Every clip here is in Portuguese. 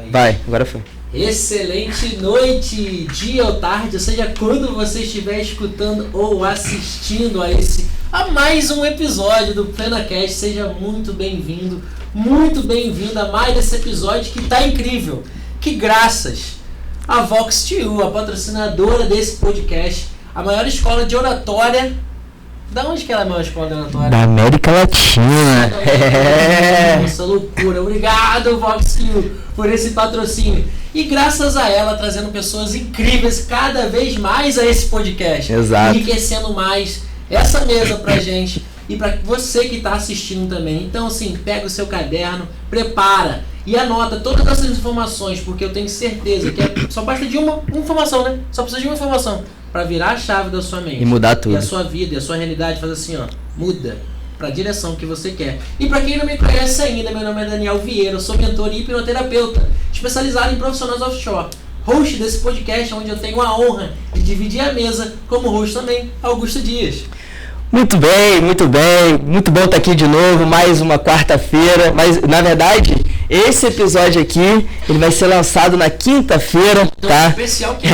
Vai, agora foi. Excelente noite, dia ou tarde, ou seja, quando você estiver escutando ou assistindo a mais um episódio do PlenaCast, seja muito bem-vindo, muito bem-vinda a mais esse episódio que tá incrível. Que graças a Vox2, a patrocinadora desse podcast, a maior escola de oratória. Da onde que ela é a maior escola de oratória? Da América Latina. Nossa, loucura. Obrigado, Vox2, por esse patrocínio. E graças a ela, trazendo pessoas incríveis cada vez mais a esse podcast. Exato. Enriquecendo mais essa mesa pra gente e pra você que tá assistindo também. Então, assim, pega o seu caderno, prepara e anota todas essas informações, porque eu tenho certeza que só basta de uma informação, né? Só precisa de uma informação para virar a chave da sua mente. E mudar tudo. E a sua vida, e a sua realidade, faz assim, ó, muda para a direção que você quer. E para quem não me conhece ainda, meu nome é Daniel Vieira, eu sou mentor e hipnoterapeuta, especializado em profissionais offshore. Host desse podcast, onde eu tenho a honra de dividir a mesa como host também, Augusto Dias. Muito bem, muito bem. Muito bom estar aqui de novo, mais uma quarta-feira. Mas, na verdade, esse episódio aqui, ele vai ser lançado na quinta-feira, tá? Especial que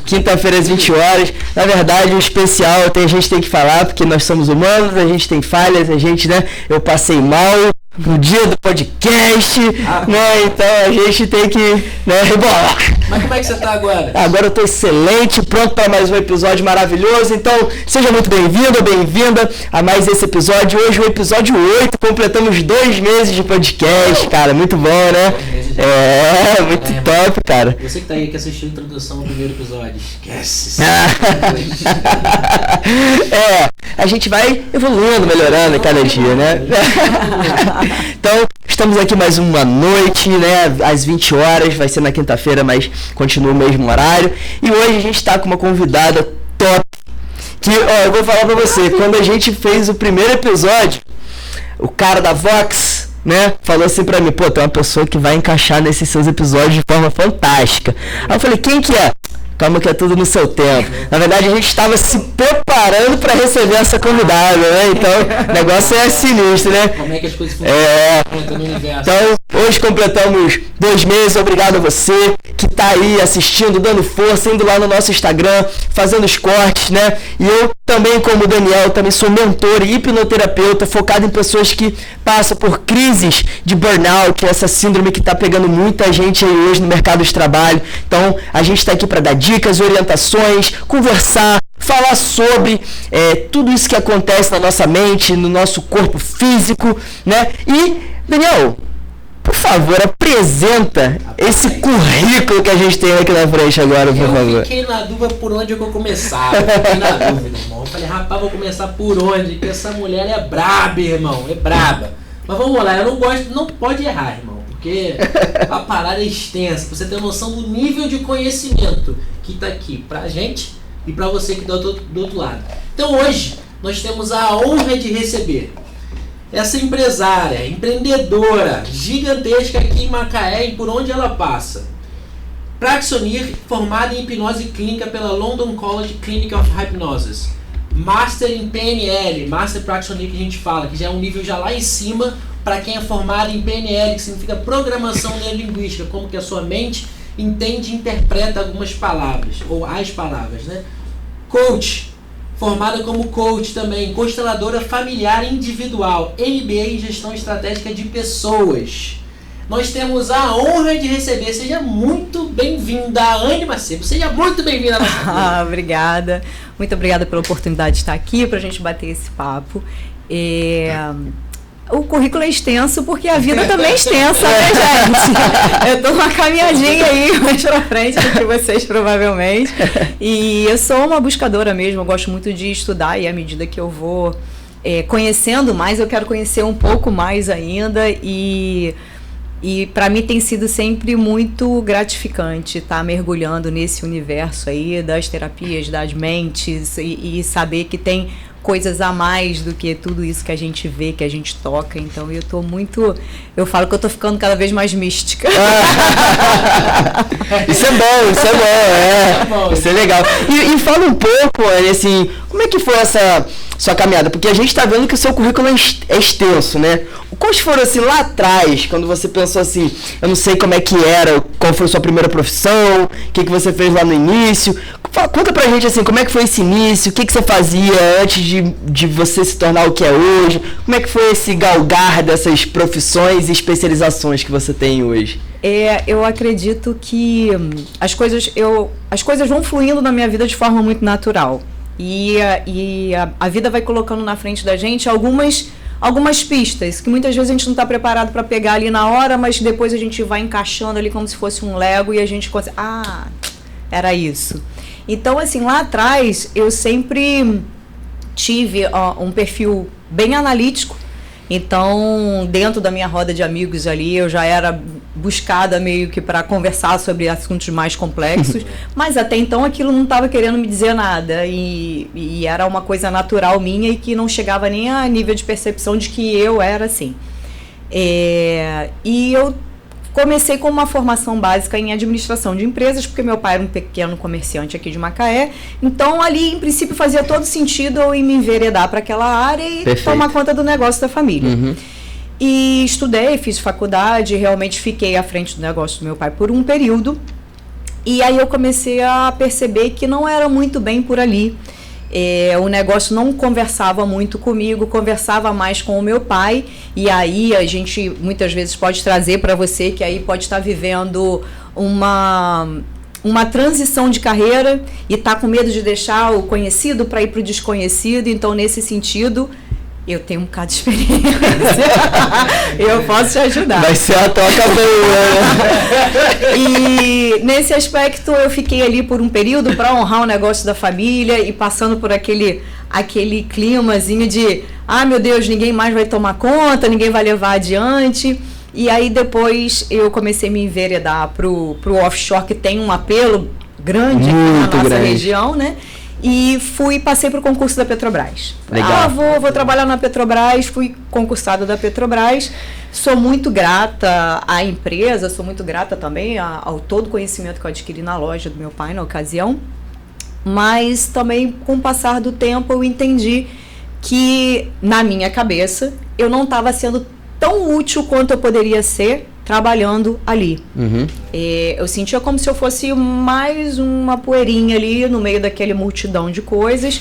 quinta-feira às 20 horas. Na verdade, o especial a gente tem que falar, porque nós somos humanos, a gente tem falhas, a gente, né? Eu passei mal no dia do podcast, né? Então a gente tem que, né, rebolar. Mas como é que você tá agora? Agora eu tô excelente, pronto para mais um episódio maravilhoso. Então, seja muito bem-vindo ou bem-vinda a mais esse episódio. Hoje o episódio 8, completamos 2 meses de podcast, cara, muito bom, né? Muito top, cara. Você que tá aí que assistiu a introdução do primeiro episódio, esquece. A gente vai evoluindo, melhorando cada dia, né? Então, estamos aqui mais uma noite, né? Às 20 horas, vai ser na quinta-feira, mas continua o mesmo horário. E hoje a gente está com uma convidada top. Que, eu vou falar pra você, quando a gente fez o primeiro episódio, o cara da Vox, né, falou assim pra mim, pô, tem uma pessoa que vai encaixar nesses seus episódios de forma fantástica. Aí eu falei, quem que é? Calma que é tudo no seu tempo. Na verdade, a gente estava se preparando para receber essa convidada, né? Então, o negócio é sinistro, né? Como é que as coisas funcionam no universo? Então, hoje completamos 2 meses. Obrigado a você que está aí assistindo, dando força, indo lá no nosso Instagram, fazendo os cortes, né? E eu também, como o Daniel, também sou mentor e hipnoterapeuta, focado em pessoas que passam por crises de burnout, essa síndrome que está pegando muita gente aí hoje no mercado de trabalho. Então, a gente está aqui para dar dicas, orientações, conversar, falar sobre tudo isso que acontece na nossa mente, no nosso corpo físico, né? E, Daniel, por favor, apresenta esse currículo que a gente tem aqui na frente agora, por favor. Eu fiquei na dúvida por onde eu começava. Irmão. Eu falei, rapaz, vou começar por onde? Porque essa mulher é braba, irmão, é braba. Mas vamos lá, eu não gosto, não pode errar, irmão. Porque a parada é extensa, pra você ter noção do nível de conhecimento que tá aqui pra gente e pra você que tá do outro lado. Então hoje nós temos a honra de receber essa empresária, empreendedora, gigantesca aqui em Macaé e por onde ela passa. Praxonir, formada em hipnose clínica pela London College Clinic of Hypnosis. Master em PNL, Master Praxonir que a gente fala, que já é um nível já lá em cima para quem é formado em PNL, que significa Programação Neurolinguística, como que a sua mente entende e interpreta algumas palavras, ou as palavras, né? Coach, formada como coach também, consteladora familiar individual, MBA em Gestão Estratégica de Pessoas. Nós temos a honra de receber, seja muito bem-vinda, Anne Macedo, seja muito bem-vinda. Obrigada, muito obrigada pela oportunidade de estar aqui para a gente bater esse papo. O currículo é extenso porque a vida também é extensa, né, gente? Eu tô uma caminhadinha aí mais pra frente do que vocês, provavelmente. E eu sou uma buscadora mesmo, eu gosto muito de estudar e à medida que eu vou conhecendo mais, eu quero conhecer um pouco mais ainda e para mim tem sido sempre muito gratificante estar mergulhando nesse universo aí das terapias, das mentes e saber que tem coisas a mais do que tudo isso que a gente vê, que a gente toca. Então eu falo que eu tô ficando cada vez mais mística. Isso é bom, isso é legal. E fala um pouco, assim, como é que foi sua caminhada? Porque a gente tá vendo que o seu currículo é extenso, né? Quais foram, assim, lá atrás, quando você pensou assim, eu não sei como é que era, qual foi a sua primeira profissão, o que você fez lá no início? Conta pra gente, assim, como é que foi esse início, o que você fazia antes de você se tornar o que é hoje? Como é que foi esse galgar dessas profissões e especializações que você tem hoje? Eu acredito que as coisas vão fluindo na minha vida de forma muito natural. E a vida vai colocando na frente da gente algumas pistas, que muitas vezes a gente não está preparado para pegar ali na hora, mas depois a gente vai encaixando ali como se fosse um Lego e a gente consegue... Ah, era isso. Então, assim, lá atrás, eu sempre tive um perfil bem analítico. Então, dentro da minha roda de amigos ali, eu já era buscada meio que para conversar sobre assuntos mais complexos, mas até então aquilo não estava querendo me dizer nada e era uma coisa natural minha e que não chegava nem a nível de percepção de que eu era assim. E eu comecei com uma formação básica em administração de empresas, porque meu pai era um pequeno comerciante aqui de Macaé. Então, ali, em princípio, fazia todo sentido eu ir me enveredar para aquela área e tomar conta do negócio da família. Uhum. E estudei, fiz faculdade, realmente fiquei à frente do negócio do meu pai por um período. E aí eu comecei a perceber que não era muito bem por ali. O negócio não conversava muito comigo, conversava mais com o meu pai, e aí a gente muitas vezes pode trazer para você que aí pode estar vivendo uma transição de carreira e tá com medo de deixar o conhecido para ir para o desconhecido. Então, nesse sentido, eu tenho um bocado de experiência. Eu posso te ajudar. Vai ser a toca boa. E nesse aspecto eu fiquei ali por um período para honrar o negócio da família e passando por aquele climazinho de meu Deus, ninguém mais vai tomar conta, ninguém vai levar adiante. E aí depois eu comecei a me enveredar pro offshore, que tem um apelo grande aqui na nossa região, né? E passei para o concurso da Petrobras. Legal. Vou trabalhar na Petrobras, fui concursada da Petrobras. Sou muito grata à empresa, sou muito grata também ao todo conhecimento que eu adquiri na loja do meu pai na ocasião. Mas também, com o passar do tempo, eu entendi que, na minha cabeça, eu não estava sendo tão útil quanto eu poderia ser trabalhando ali. Uhum. Eu sentia como se eu fosse mais uma poeirinha ali no meio daquele multidão de coisas.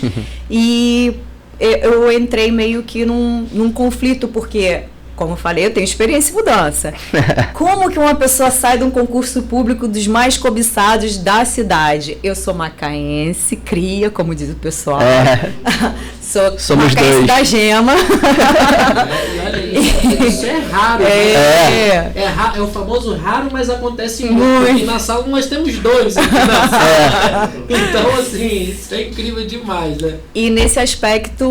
E eu entrei meio que num conflito, porque, como eu falei, eu tenho experiência em mudança. Como que uma pessoa sai de um concurso público dos mais cobiçados da cidade? Eu sou macaense, cria, como diz o pessoal. Somos dois. Da Gema. Isso é raro. É o famoso raro, mas acontece muito. Aqui na sala nós temos dois aqui na sala. Então, assim, isso é incrível demais, né? E nesse aspecto,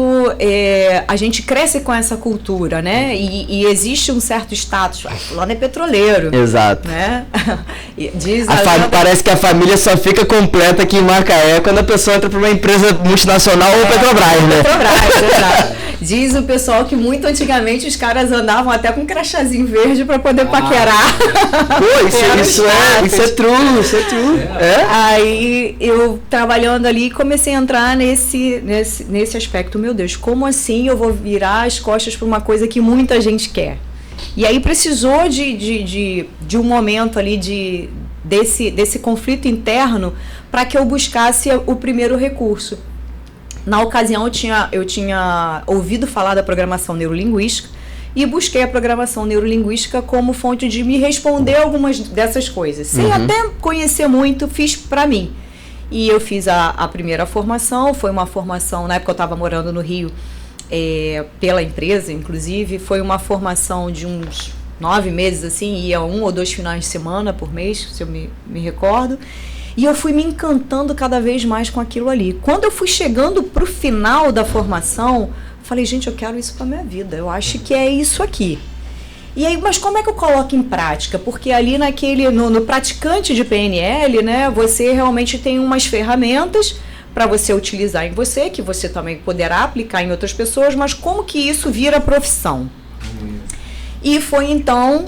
a gente cresce com essa cultura, né? E existe um certo status. Fulano é petroleiro. Exato. Né? Parece que a família só fica completa aqui em Macaé quando a pessoa entra para uma empresa multinacional ou Petrobras, né? Exato. Diz o pessoal que muito antigamente os caras andavam até com um crachazinho verde para poder paquerar. Pô, isso é true. Aí eu trabalhando ali comecei a entrar nesse aspecto. Meu Deus, como assim eu vou virar as costas para uma coisa que muita gente quer? E aí precisou de um momento ali desse conflito interno para que eu buscasse o primeiro recurso. Na ocasião, eu tinha ouvido falar da programação neurolinguística e busquei a programação neurolinguística como fonte de me responder algumas dessas coisas. Sem até conhecer muito, fiz para mim. E eu fiz a primeira formação, foi uma formação, na época eu estava morando no Rio, pela empresa, inclusive, foi uma formação de uns 9 meses, assim, ia 1 ou 2 finais de semana por mês, se eu me recordo. E eu fui me encantando cada vez mais com aquilo ali. Quando eu fui chegando para o final da formação, falei, gente, eu quero isso para minha vida. Eu acho que é isso aqui. E aí, mas como é que eu coloco em prática? Porque ali no praticante de PNL, né, você realmente tem umas ferramentas para você utilizar em você, que você também poderá aplicar em outras pessoas, mas como que isso vira profissão? E foi então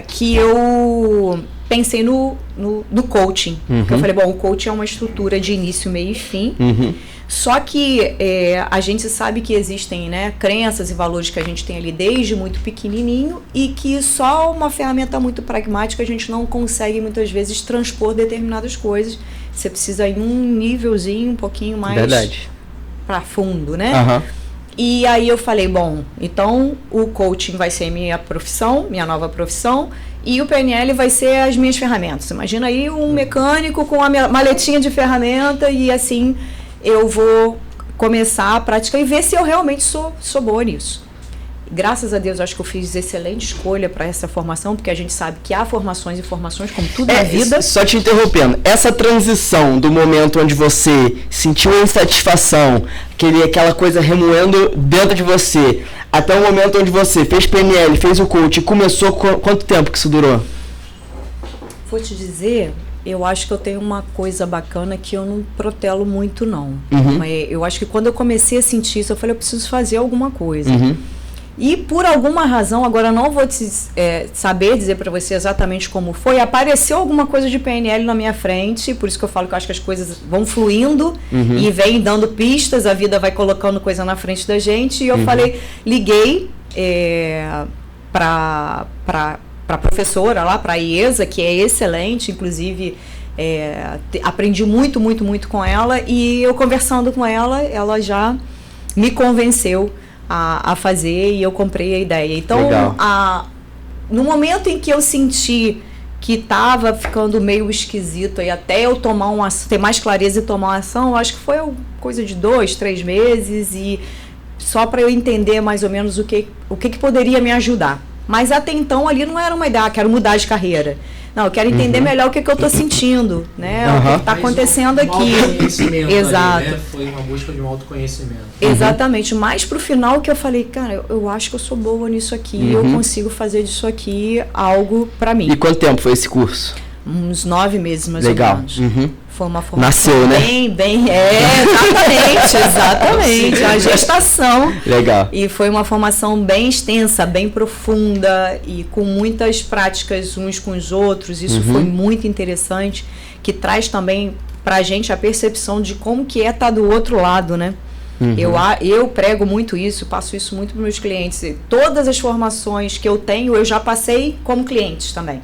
que eu pensei no no coaching. Porque eu falei, bom, o coaching é uma estrutura de início, meio e fim. Só que a gente sabe que existem, né, crenças e valores que a gente tem ali desde muito pequenininho e que só uma ferramenta muito pragmática a gente não consegue muitas vezes transpor determinadas coisas. Você precisa ir um nívelzinho um pouquinho mais para fundo, né? E aí eu falei, bom, então o coaching vai ser minha profissão, minha nova profissão, e o PNL vai ser as minhas ferramentas. Imagina aí um mecânico com a minha maletinha de ferramenta e assim eu vou começar a praticar e ver se eu realmente sou boa nisso. Graças a Deus, acho que eu fiz excelente escolha para essa formação, porque a gente sabe que há formações e formações, como tudo na vida. Só te interrompendo, essa transição do momento onde você sentiu a insatisfação, aquela coisa remoendo dentro de você, até o momento onde você fez PNL, fez o coach e começou, quanto tempo que isso durou? Vou te dizer, eu acho que eu tenho uma coisa bacana que eu não protelo muito, não. Eu acho que quando eu comecei a sentir isso, eu falei, eu preciso fazer alguma coisa. E por alguma razão, agora eu não vou saber dizer para você exatamente como foi, apareceu alguma coisa de PNL na minha frente, por isso que eu falo que eu acho que as coisas vão fluindo e vem dando pistas, a vida vai colocando coisa na frente da gente, e eu falei, liguei para a professora lá, para a IESA, que é excelente, inclusive aprendi muito, muito, muito com ela, e eu conversando com ela, ela já me convenceu a fazer e eu comprei a ideia. Então, no momento em que eu senti que estava ficando meio esquisito e até eu ter mais clareza e tomar uma ação, eu acho que foi coisa de 2, 3 meses e só para eu entender mais ou menos o que poderia me ajudar. Mas até então ali não era uma ideia, quero mudar de carreira. Não, eu quero entender melhor o que eu estou sentindo, né? O que está acontecendo aqui. Exato. Ali, né? Foi uma busca de um autoconhecimento. Exatamente. Mas pro final que eu falei, cara, eu acho que eu sou boa nisso aqui, eu consigo fazer disso aqui algo para mim. E quanto tempo foi esse curso? Uns 9 meses, mais ou menos. Foi uma formação nasceu, né? Exatamente. A gestação. Legal. E foi uma formação bem extensa, bem profunda e com muitas práticas uns com os outros. Isso foi muito interessante, que traz também pra gente a percepção de como que é estar do outro lado, né? Eu prego muito isso, passo isso muito para meus clientes. Todas as formações que eu tenho, eu já passei como clientes também.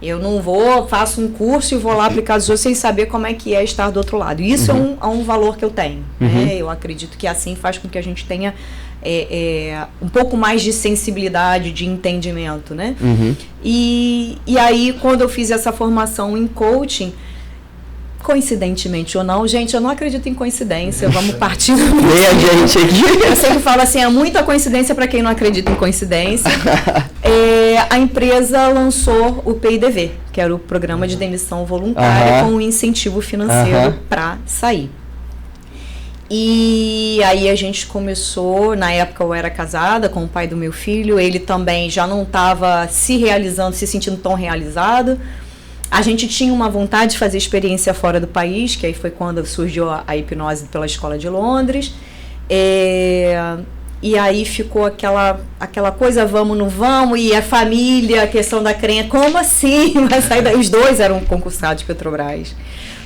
Eu não faço um curso e vou lá aplicar os outros sem saber como é que é estar do outro lado. Isso é um valor que eu tenho. Né? Eu acredito que assim faz com que a gente tenha um pouco mais de sensibilidade, de entendimento, né? E aí, quando eu fiz essa formação em coaching, coincidentemente ou não, gente, eu não acredito em coincidência, vamos partir do Eu sempre falo assim, é muita coincidência para quem não acredita em coincidência. A empresa lançou o PIDV, que era o Programa de Demissão Voluntária, com um incentivo financeiro para sair. E aí a gente começou, na época eu era casada com o pai do meu filho, ele também já não estava se sentindo tão realizado. A gente tinha uma vontade de fazer experiência fora do país, que aí foi quando surgiu a hipnose pela Escola de Londres. E aí ficou aquela coisa, vamos, não vamos, e a família, a questão da crença, como assim vai sair daí? Os dois eram concursados de Petrobras.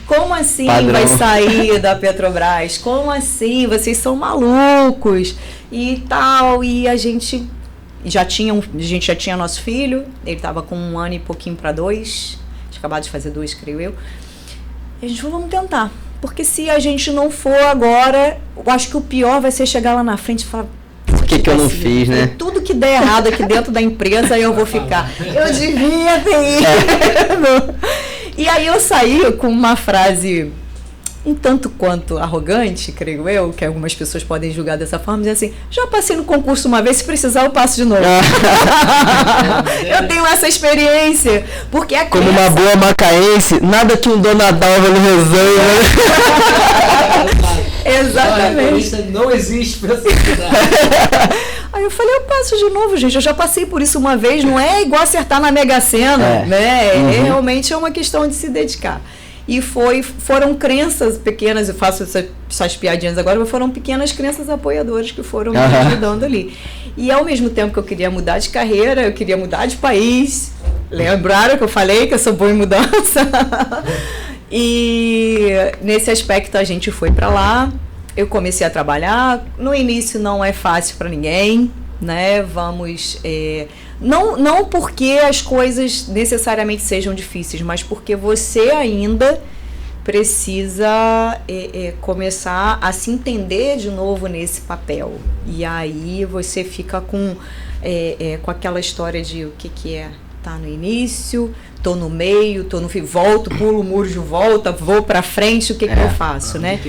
Como assim vai sair da Petrobras? Como assim? Vocês são malucos e tal. E a gente já tinha nosso filho, ele estava com 1 ano e pouquinho para 2, acabado de fazer 2, creio eu. E a gente falou, vamos tentar. Porque se a gente não for agora, eu acho que o pior vai ser chegar lá na frente e falar, por que eu não fiz, né? Tudo que der errado aqui dentro da empresa, eu vou ficar. Eu devia ter ido. E aí eu saí com uma frase um tanto quanto arrogante, creio eu, que algumas pessoas podem julgar dessa forma, dizer assim, já passei no concurso uma vez, se precisar eu passo de novo. Eu tenho essa experiência, porque a como uma boa macaense, nada que um Dona Dalva no resenha, né? Exatamente. Isso não existe pra ser. Aí eu falei, eu passo de novo, gente, eu já passei por isso uma vez, não é igual acertar na Mega Sena, né? Realmente é uma questão de se dedicar. E foram crenças pequenas, eu faço essas piadinhas agora, mas foram pequenas crenças apoiadoras que foram me ajudando ali. E ao mesmo tempo que eu queria mudar de carreira, eu queria mudar de país, Lembraram que eu falei que eu sou boa em mudança? E nesse aspecto a gente foi para lá, eu comecei a trabalhar. No início não é fácil para ninguém, né? Não porque as coisas necessariamente sejam difíceis, mas porque você ainda precisa começar a se entender de novo nesse papel. E aí você fica com aquela história de o que é tá no início, tô no meio, tô no fim, volto, pulo o muro de volta, vou pra frente, o que eu faço, né?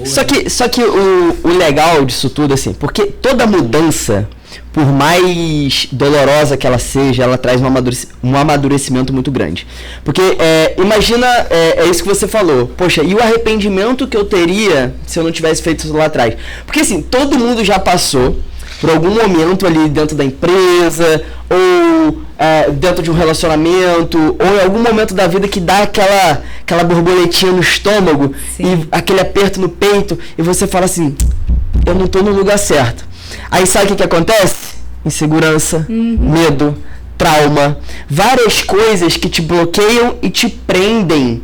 Só que o legal disso tudo, assim, porque toda mudança, por mais dolorosa que ela seja, ela traz um amadurecimento muito grande. Porque imagina, é isso que você falou, poxa, e o arrependimento que eu teria se eu não tivesse feito isso lá atrás? Porque assim, todo mundo já passou por algum momento ali dentro da empresa, ou dentro de um relacionamento, ou em algum momento da vida que dá aquela borboletinha no estômago, sim, e aquele aperto no peito, e você fala assim, eu não tô no lugar certo. Aí sabe o que acontece? Insegurança, medo, trauma, várias coisas que te bloqueiam e te prendem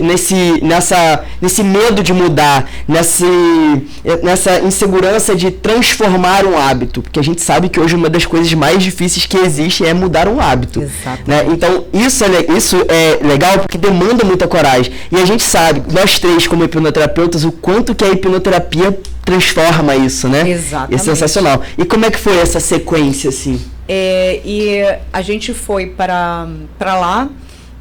nesse medo de mudar, nessa insegurança de transformar um hábito, porque a gente sabe que hoje uma das coisas mais difíceis que existe é mudar um hábito, né? Então isso é legal porque demanda muita coragem, e a gente sabe, nós três como hipnoterapeutas, o quanto que a hipnoterapia transforma isso, né? Exatamente. É sensacional. E como é que foi essa sequência, assim? E a gente foi para lá,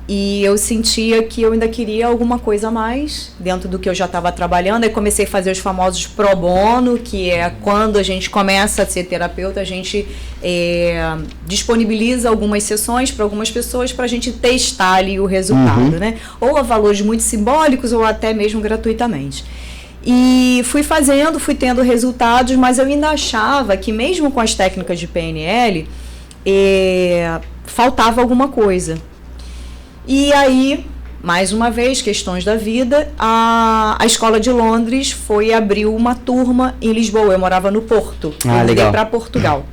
e eu sentia que eu ainda queria alguma coisa a mais dentro do que eu já estava trabalhando. Aí comecei a fazer os famosos pro bono, que é quando a gente começa a ser terapeuta, a gente disponibiliza algumas sessões para algumas pessoas para a gente testar ali o resultado, né? Ou a valores muito simbólicos ou até mesmo gratuitamente. E fui tendo resultados, mas eu ainda achava que mesmo com as técnicas de PNL, faltava alguma coisa. E aí, mais uma vez, questões da vida, a Escola de Londres abriu uma turma em Lisboa. Eu morava no Porto, eu mudei para Portugal.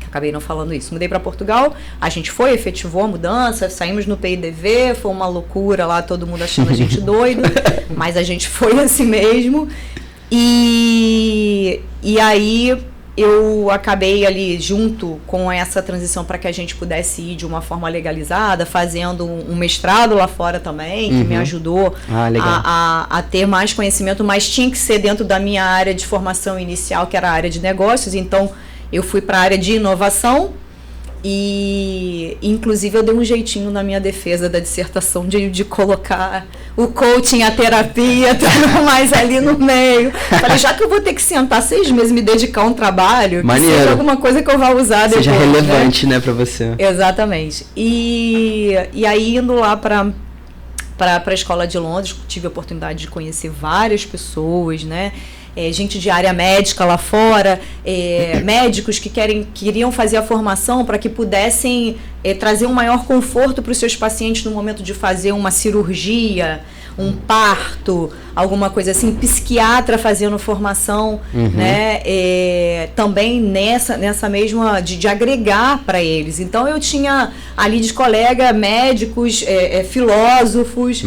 Acabei não falando isso. Mudei para Portugal, a gente efetivou a mudança, saímos no PIDV, foi uma loucura lá, todo mundo achando a gente doido, mas a gente foi assim mesmo. E aí eu acabei ali junto com essa transição para que a gente pudesse ir de uma forma legalizada, fazendo um mestrado lá fora também, que me ajudou a ter mais conhecimento, mas tinha que ser dentro da minha área de formação inicial, que era a área de negócios. Então eu fui para a área de inovação e inclusive eu dei um jeitinho na minha defesa da dissertação de colocar o coaching, a terapia, tudo mais ali no meio. Falei, já que eu vou ter que sentar 6 meses, me dedicar a um trabalho, que seja alguma coisa que eu vá usar depois. Seja relevante, né, para você. Exatamente. E aí indo lá para a Escola de Londres, tive a oportunidade de conhecer várias pessoas, né? Gente de área médica lá fora, médicos que queriam fazer a formação para que pudessem trazer um maior conforto para os seus pacientes no momento de fazer uma cirurgia, um parto, alguma coisa assim, psiquiatra fazendo formação, né? Também nessa mesma de agregar para eles. Então eu tinha ali de colega médicos, filósofos,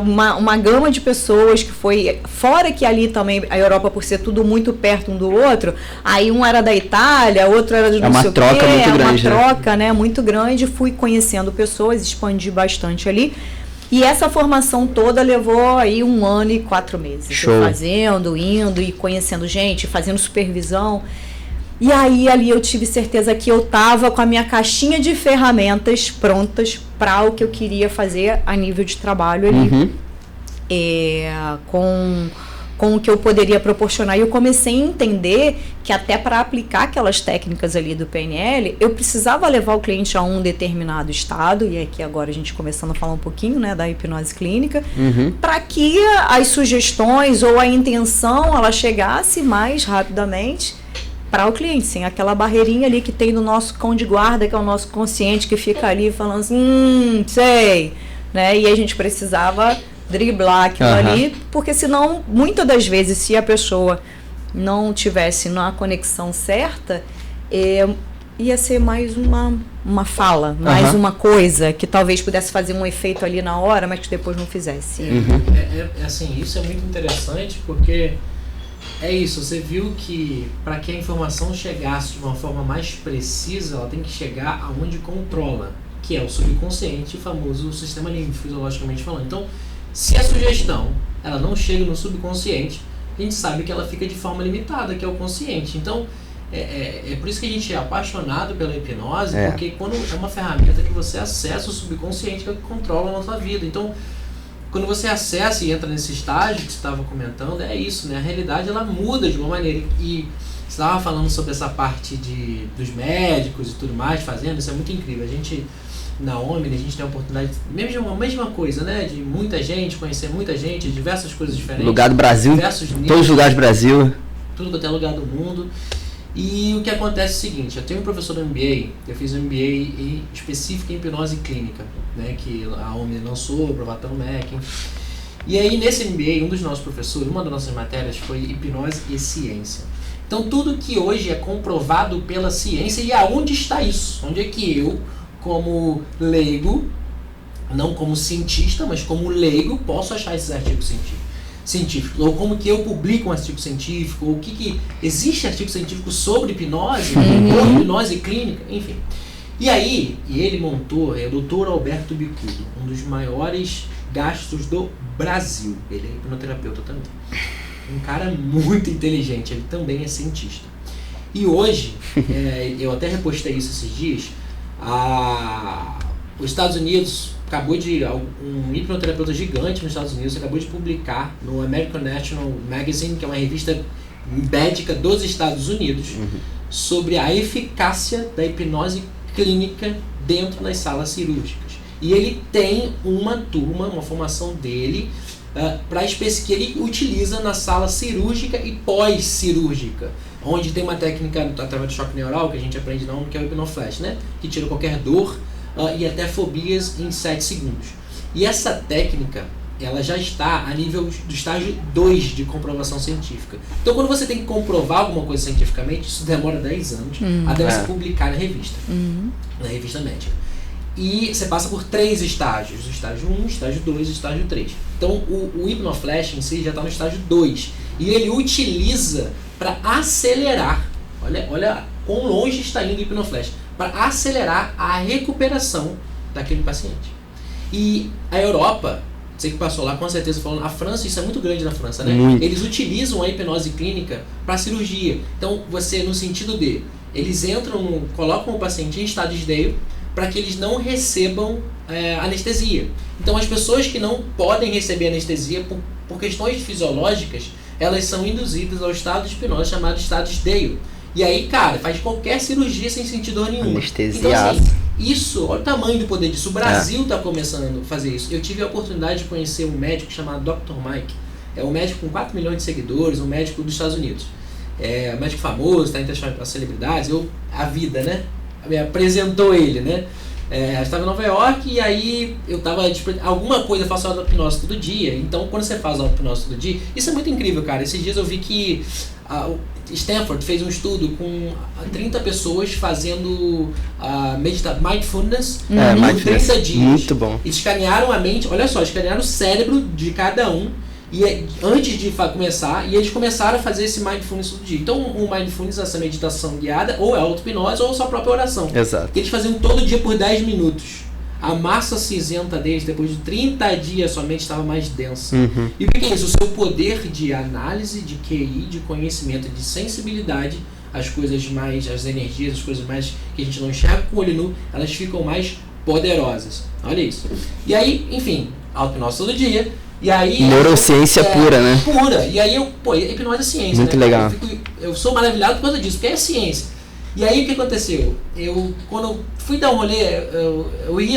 uma gama de pessoas que foi, fora que ali também a Europa, por ser tudo muito perto um do outro, aí um era da Itália, outro era de não sei o quê, uma troca, né, muito grande. Fui conhecendo pessoas, expandi bastante ali. E essa formação toda levou aí 1 ano e 4 meses. Show. Eu fazendo, indo e conhecendo gente, fazendo supervisão. E aí ali eu tive certeza que eu estava com a minha caixinha de ferramentas prontas para o que eu queria fazer a nível de trabalho ali. Com o que eu poderia proporcionar. E eu comecei a entender que até para aplicar aquelas técnicas ali do PNL, eu precisava levar o cliente a um determinado estado, e aqui agora a gente começando a falar um pouquinho, né, da hipnose clínica, para que as sugestões ou a intenção, ela chegasse mais rapidamente para o cliente, sem aquela barreirinha ali que tem no nosso cão de guarda, que é o nosso consciente, que fica ali falando assim, sei, né, e a gente precisava driblar aquilo ali, porque senão, muitas das vezes, se a pessoa não tivesse na conexão certa, ia ser mais uma fala, mais uma coisa que talvez pudesse fazer um efeito ali na hora, mas que depois não fizesse. Assim, isso é muito interessante porque é isso, você viu que para que a informação chegasse de uma forma mais precisa, ela tem que chegar aonde controla, que é o subconsciente, o famoso sistema límbico, fisiologicamente falando. Então, se a sugestão ela não chega no subconsciente, a gente sabe que ela fica de forma limitada, que é o consciente. Então, é por isso que a gente é apaixonado pela hipnose, porque quando é uma ferramenta que você acessa o subconsciente, que é o que controla a nossa vida. Então, quando você acessa e entra nesse estágio que você estava comentando, é isso, né? A realidade ela muda de uma maneira. E você estava falando sobre essa parte dos médicos e tudo mais, fazendo, isso é muito incrível. A gente, na Omni, a gente tem a oportunidade, mesmo a mesma coisa, né? De muita gente, conhecer muita gente, diversas coisas diferentes. Lugar do Brasil, todos os lugares do Brasil. Tudo quanto é lugar do mundo. E o que acontece é o seguinte, eu tenho um professor do MBA, eu fiz um MBA específico em hipnose clínica, né, que a Omni lançou, para bater no MEC. E aí nesse MBA, um dos nossos professores, uma das nossas matérias foi hipnose e ciência. Então tudo que hoje é comprovado pela ciência, e aonde está isso? Onde é que eu, como leigo, não como cientista, mas como leigo, posso achar esses artigos científicos? Ou como que eu publico um artigo científico, ou o que existe artigo científico sobre hipnose, ou hipnose clínica, enfim. E aí, ele montou, é o Dr. Alberto Bicudo, um dos maiores gastros do Brasil. Ele é hipnoterapeuta também. Um cara muito inteligente, ele também é cientista. E hoje, eu até repostei isso esses dias, os Estados Unidos um hipnoterapeuta gigante nos Estados Unidos acabou de publicar no American National Magazine, que é uma revista médica dos Estados Unidos, sobre a eficácia da hipnose clínica dentro das salas cirúrgicas. E ele tem uma formação dele que ele utiliza na sala cirúrgica e pós-cirúrgica, onde tem uma técnica através do choque neural que a gente aprende na OMNI, que é o hipnoflash, né? Que tira qualquer dor e até fobias em 7 segundos. E essa técnica, ela já está a nível do estágio 2 de comprovação científica. Então, quando você tem que comprovar alguma coisa cientificamente, isso demora 10 anos até você publicar na revista médica. E você passa por 3 estágios, o estágio 1, estágio 2 e estágio 3. Então, o hipnoflash em si já está no estágio 2. E ele utiliza para acelerar, olha quão longe está indo o hipnoflash, para acelerar a recuperação daquele paciente. E a Europa, você que passou lá, com certeza falando, a França, isso é muito grande na França, né? Muito. Eles utilizam a hipnose clínica para cirurgia. Então, você, no sentido de, eles colocam o paciente em estado de desmaio para que eles não recebam anestesia. Então, as pessoas que não podem receber anestesia por questões fisiológicas, elas são induzidas ao estado de hipnose chamado estado de desmaio. E aí, cara, faz qualquer cirurgia sem sentir dor nenhuma. Anestesiado. Então, assim, olha o tamanho do poder disso. O Brasil está começando a fazer isso. Eu tive a oportunidade de conhecer um médico chamado Dr. Mike. É um médico com 4 milhões de seguidores, um médico dos Estados Unidos. É um médico famoso, está entre as celebridades. A vida, né? Me apresentou ele, né? Eu estava em Nova York e aí eu estava... Alguma coisa, eu faço auto-hipnose todo dia. Então, quando você faz auto-hipnose todo dia... Isso é muito incrível, cara. Esses dias eu vi que... Stanford fez um estudo com 30 pessoas fazendo mindfulness por 30 dias. Muito bom. Eles escanearam a mente, olha só, escanearam o cérebro de cada um antes de começar, e eles começaram a fazer esse mindfulness todo dia. Então, o mindfulness, essa meditação guiada, ou é auto-hipnose ou sua própria oração. Exato. Que eles faziam todo dia por 10 minutos. A massa cinzenta deles, depois de 30 dias, somente estava mais densa. E o que é isso? O seu poder de análise, de QI, de conhecimento, de sensibilidade, as coisas mais, as energias, as coisas mais que a gente não enxerga com o olho nu, elas ficam mais poderosas. Olha isso. E aí, enfim, auto-hipnose todo dia. E aí, neurociência pura, né? Pura. E aí, hipnose é ciência, muito né? legal. Eu sou maravilhado por causa disso, porque é ciência. E aí, o que aconteceu? Quando eu fui dar um rolê,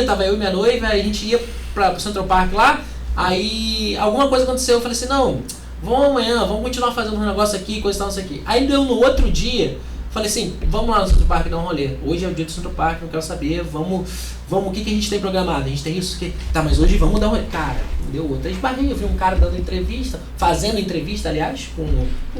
tava eu e minha noiva, a gente ia para o Central Park lá, aí alguma coisa aconteceu, eu falei assim, não, vamos amanhã, vamos continuar fazendo um negócio aqui, coisa e tal, isso aqui. Aí deu no outro dia, falei assim, vamos lá no Central Park dar um rolê. Hoje é o dia do Central Park, não quero saber, vamos, o que a gente tem programado? A gente tem isso, tá, mas hoje vamos dar um rolê. Cara, deu outra esbarrei, eu vi um cara dando entrevista, fazendo entrevista, aliás, com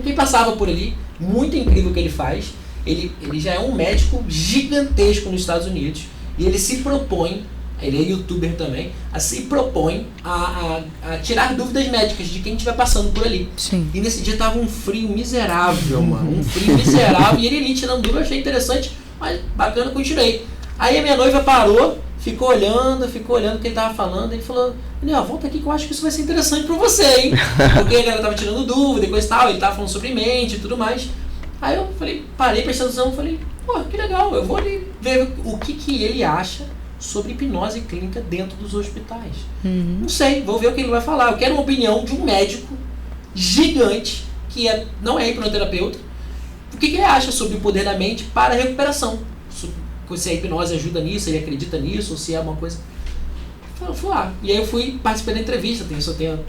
quem passava por ali, muito incrível o que ele faz. ele já é um médico gigantesco nos Estados Unidos e ele se propõe, ele é youtuber também, se propõe a tirar dúvidas médicas de quem estiver passando por ali. Sim. E nesse dia tava um frio miserável, mano, um frio miserável, e ele ali tirando dúvida, eu achei interessante, mas bacana, continuei. Aí a minha noiva parou, ficou olhando o que ele tava falando, ele falou, Daniel, volta aqui que eu acho que isso vai ser interessante pra você, hein? Porque a galera tava tirando dúvida e coisa e tal, ele tava falando sobre mente e tudo mais. Aí eu falei, parei, prestando atenção, falei, pô, que legal, eu vou ali ver o que ele acha sobre hipnose clínica dentro dos hospitais. Não sei, vou ver o que ele vai falar. Eu quero uma opinião de um médico gigante, que não é hipnoterapeuta, o que ele acha sobre o poder da mente para a recuperação. Se a hipnose ajuda nisso, ele acredita nisso, ou se é uma coisa... Eu fui lá. E aí eu fui participar da entrevista,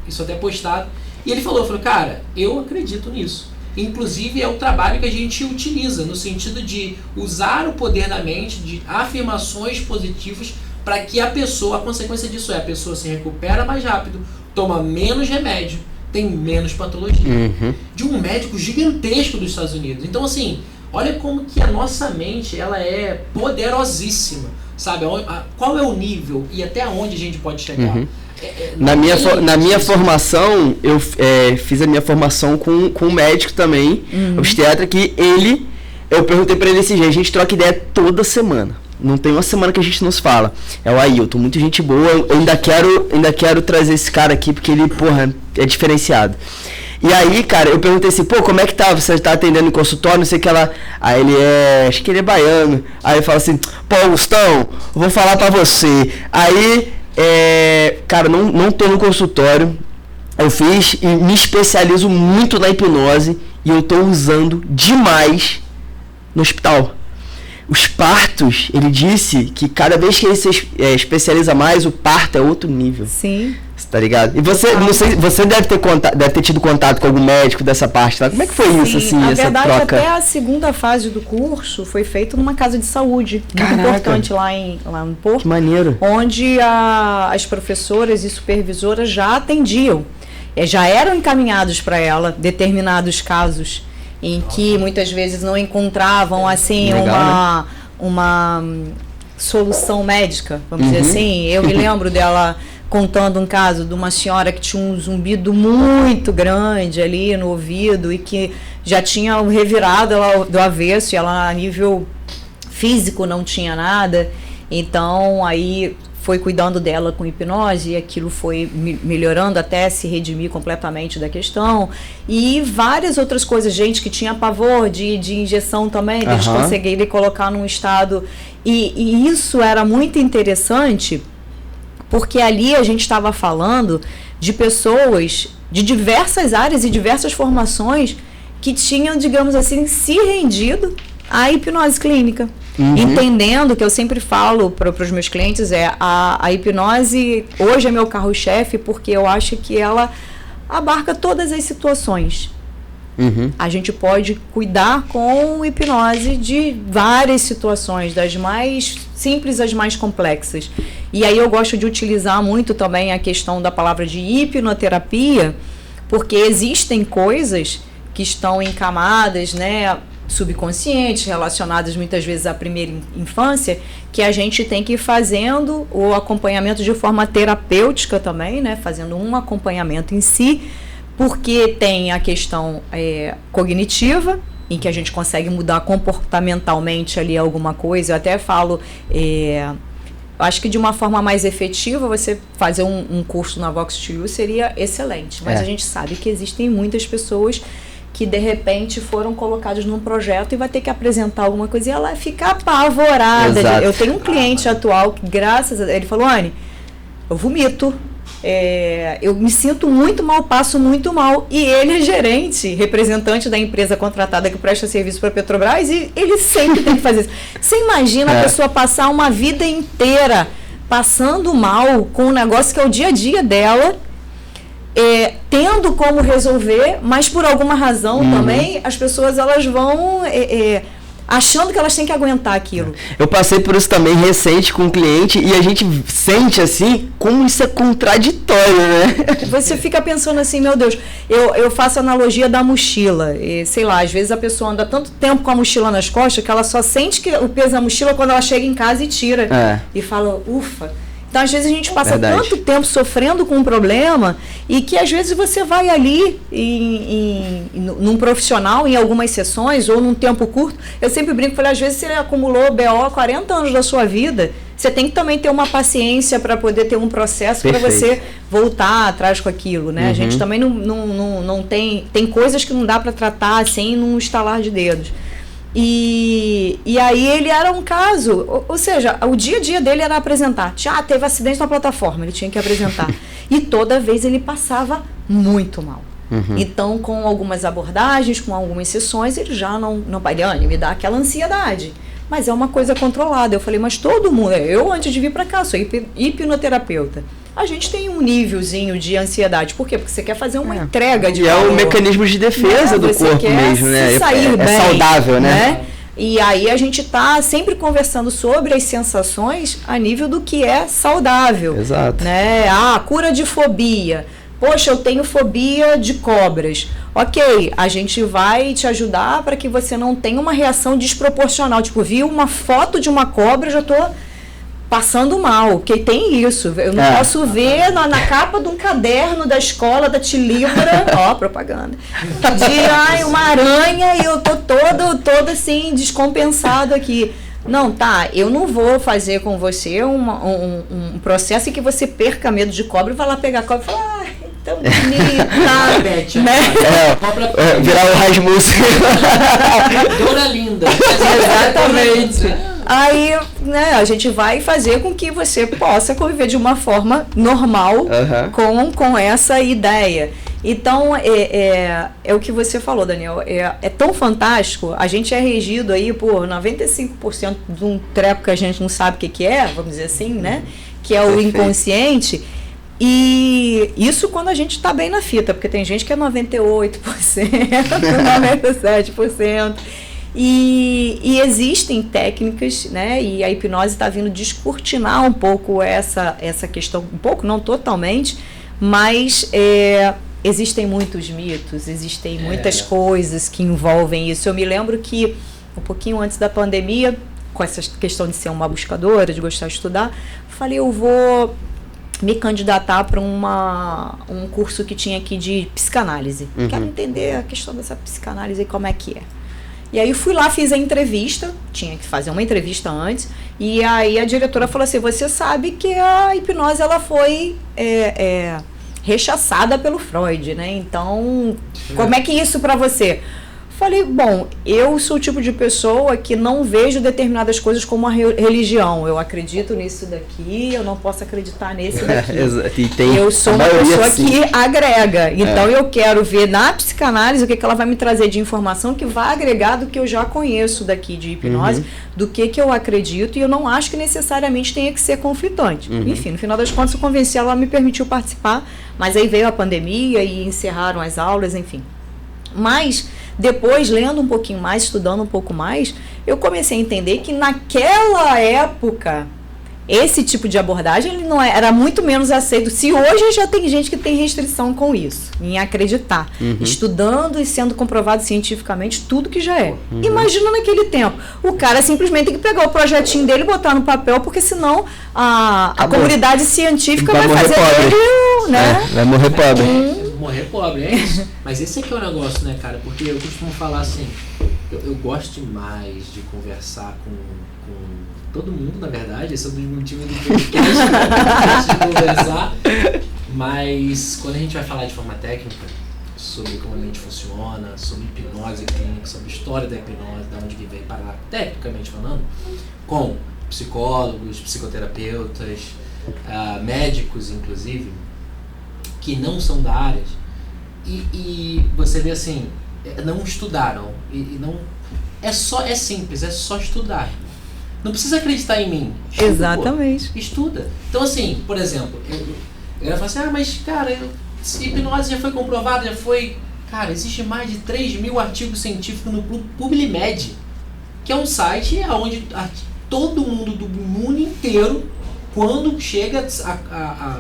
isso até postado. E ele falou, cara, eu acredito nisso. Inclusive é o trabalho que a gente utiliza, no sentido de usar o poder da mente, de afirmações positivas, para que a consequência disso é a pessoa se recupera mais rápido, toma menos remédio, tem menos patologia. De um médico gigantesco dos Estados Unidos. Então assim, olha como que a nossa mente ela é poderosíssima, sabe? Qual é o nível e até onde a gente pode chegar. Na minha formação, eu fiz a minha formação com um médico também, obstetra, que eu perguntei pra ele esse dia, a gente troca ideia toda semana. Não tem uma semana que a gente não se fala. É o Ailton, muito gente boa, eu ainda quero trazer esse cara aqui, porque ele, porra, é diferenciado. E aí, cara, eu perguntei assim, pô, como é que tá? Você tá atendendo em consultório, não sei o que lá. Aí ele acho que ele é baiano. Aí ele fala assim, pô, Augustão, eu vou falar pra você. Aí... cara, não tô no consultório, eu fiz e me especializo muito na hipnose e eu tô usando demais no hospital. Os partos, ele disse que cada vez que ele se especializa mais, o parto é outro nível. Sim. Você tá ligado? E você, não sei, você deve ter tido contato com algum médico dessa parte lá. Como é que foi isso, assim, essa verdade, troca? Até a segunda fase do curso foi feito numa casa de saúde. Caraca. Muito importante lá no Porto. Que maneiro. Onde as professoras e supervisoras já atendiam. Já eram encaminhados para ela determinados casos em que muitas vezes não encontravam assim legal, uma solução médica, vamos dizer assim. Eu me lembro dela contando um caso de uma senhora que tinha um zumbido muito grande ali no ouvido e que já tinha revirado ela do avesso e ela a nível físico não tinha nada. Então aí foi cuidando dela com hipnose e aquilo foi melhorando até se redimir completamente da questão. E várias outras coisas, gente que tinha pavor de injeção também, eles conseguirem colocar num estado... E isso era muito interessante, porque ali a gente estava falando de pessoas de diversas áreas e diversas formações que tinham, digamos assim, se rendido à hipnose clínica. Entendendo que eu sempre falo para os meus clientes a hipnose hoje é meu carro-chefe porque eu acho que ela abarca todas as situações. A gente pode cuidar com hipnose de várias situações, das mais simples às mais complexas. E aí eu gosto de utilizar muito também a questão da palavra de hipnoterapia, porque existem coisas que estão em camadas, né, subconscientes, relacionadas muitas vezes à primeira infância, que a gente tem que ir fazendo o acompanhamento de forma terapêutica também, né, fazendo um acompanhamento em si, porque tem a questão cognitiva, em que a gente consegue mudar comportamentalmente ali alguma coisa. Eu até falo, acho que de uma forma mais efetiva, você fazer um curso na Vox2U seria excelente, mas a gente sabe que existem muitas pessoas que de repente foram colocados num projeto e vai ter que apresentar alguma coisa e ela fica apavorada. Exato. Eu tenho um cliente atual que, graças a Deus, ele falou, Anny, eu vomito, eu me sinto muito mal, passo muito mal, e ele é gerente, representante da empresa contratada que presta serviço para a Petrobras, e ele sempre tem que fazer isso. Você imagina a pessoa passar uma vida inteira passando mal com um negócio que é o dia a dia dela, tendo como resolver, mas por alguma razão também as pessoas elas vão achando que elas têm que aguentar aquilo. Eu passei por isso também recente com um cliente e a gente sente assim como isso é contraditório, né? Você fica pensando assim, meu Deus, eu faço a analogia da mochila. E, sei lá, às vezes a pessoa anda tanto tempo com a mochila nas costas que ela só sente o peso da mochila quando ela chega em casa e tira. E fala, ufa. Então, às vezes, a gente passa tanto tempo sofrendo com um problema e que, às vezes, você vai ali num profissional, em algumas sessões, ou num tempo curto. Eu sempre brinco, falei, às vezes você acumulou BO 40 anos da sua vida, você tem que também ter uma paciência para poder ter um processo para você voltar atrás com aquilo, né? A gente também não tem coisas que não dá para tratar assim num estalar de dedos. E aí ele era um caso, ou seja, o dia a dia dele era apresentar. Teve acidente na plataforma, ele tinha que apresentar. E toda vez ele passava muito mal. Então, com algumas abordagens, com algumas sessões, ele já não ele me dá aquela ansiedade. Mas é uma coisa controlada. Eu falei, mas todo mundo, eu antes de vir para cá, sou hipnoterapeuta. A gente tem um nívelzinho de ansiedade. Por quê? Porque você quer fazer uma entrega de valor. E é o mecanismo de defesa do corpo mesmo, né? Sair bem, saudável, né? E aí a gente está sempre conversando sobre as sensações a nível do que é saudável. Exato. Né? Cura de fobia. Poxa, eu tenho fobia de cobras. Ok, a gente vai te ajudar para que você não tenha uma reação desproporcional. Tipo, vi uma foto de uma cobra, já estou passando mal, porque tem isso. Eu não posso ver na capa de um caderno da escola da Tilibra, propaganda, de uma aranha e eu tô todo assim, descompensado aqui. Não, eu não vou fazer com você um processo em que você perca medo de cobra e vai lá pegar a cobra e falar, tão bonita, né? Virar o Rasmussen. Dora linda. Exatamente. Aí, né, a gente vai fazer com que você possa conviver de uma forma normal com essa ideia. Então, é o que você falou, Daniel, é tão fantástico, a gente é regido aí por 95% de um treco que a gente não sabe o que é, vamos dizer assim, né, que é o inconsciente, e isso quando a gente está bem na fita, porque tem gente que é 98%, 97%, e existem técnicas, né, e a hipnose está vindo descortinar um pouco essa questão, um pouco, não totalmente, mas existem muitos mitos, existem muitas coisas que envolvem isso. Eu me lembro que, um pouquinho antes da pandemia, com essa questão de ser uma buscadora, de gostar de estudar, falei, eu vou me candidatar para um curso que tinha aqui de psicanálise. Quero entender a questão dessa psicanálise e como é que é. E aí fui lá, fiz a entrevista, tinha que fazer uma entrevista antes, e aí a diretora falou assim, você sabe que a hipnose ela foi rechaçada pelo Freud, né? Então, como é que isso para você? Falei, bom, eu sou o tipo de pessoa que não vejo determinadas coisas como uma religião. Eu acredito nisso daqui, eu não posso acreditar nesse daqui. Eu sou uma pessoa que agrega. Então, eu quero ver na psicanálise o que ela vai me trazer de informação que vai agregar do que eu já conheço daqui de hipnose, do que eu acredito, e eu não acho que necessariamente tenha que ser conflitante. Enfim, no final das contas, eu convenci ela, me permitiu participar, mas aí veio a pandemia e encerraram as aulas, enfim. Mas depois, lendo um pouquinho mais, estudando um pouco mais, eu comecei a entender que naquela época esse tipo de abordagem ele não era muito menos aceito. Se hoje já tem gente que tem restrição com isso, em acreditar, estudando e sendo comprovado cientificamente tudo que já é. Imagina naquele tempo, o cara simplesmente tem que pegar o projetinho dele e botar no papel, porque senão a comunidade científica vai fazer dele, né? Vai morrer pobre. Morrer pobre, é isso. Mas esse aqui é o negócio, né, cara? Porque eu costumo falar assim, eu gosto demais de conversar com todo mundo, na verdade, esse é um dos motivos do podcast, de conversar, mas quando a gente vai falar de forma técnica, sobre como a mente funciona, sobre hipnose clínica, sobre a história da hipnose, de onde que veio parar, tecnicamente falando, com psicólogos, psicoterapeutas, médicos, inclusive, que não são da área, e você vê assim, não estudaram, e não, é simples, é só estudar. Não precisa acreditar em mim. Estuda, exatamente. Estuda. Então, assim, por exemplo, eu ia falar assim, mas, cara, hipnose já foi comprovada, já foi... Cara, existe mais de 3.000 artigos científicos no PubMed. que é um site onde todo mundo do mundo inteiro, quando chega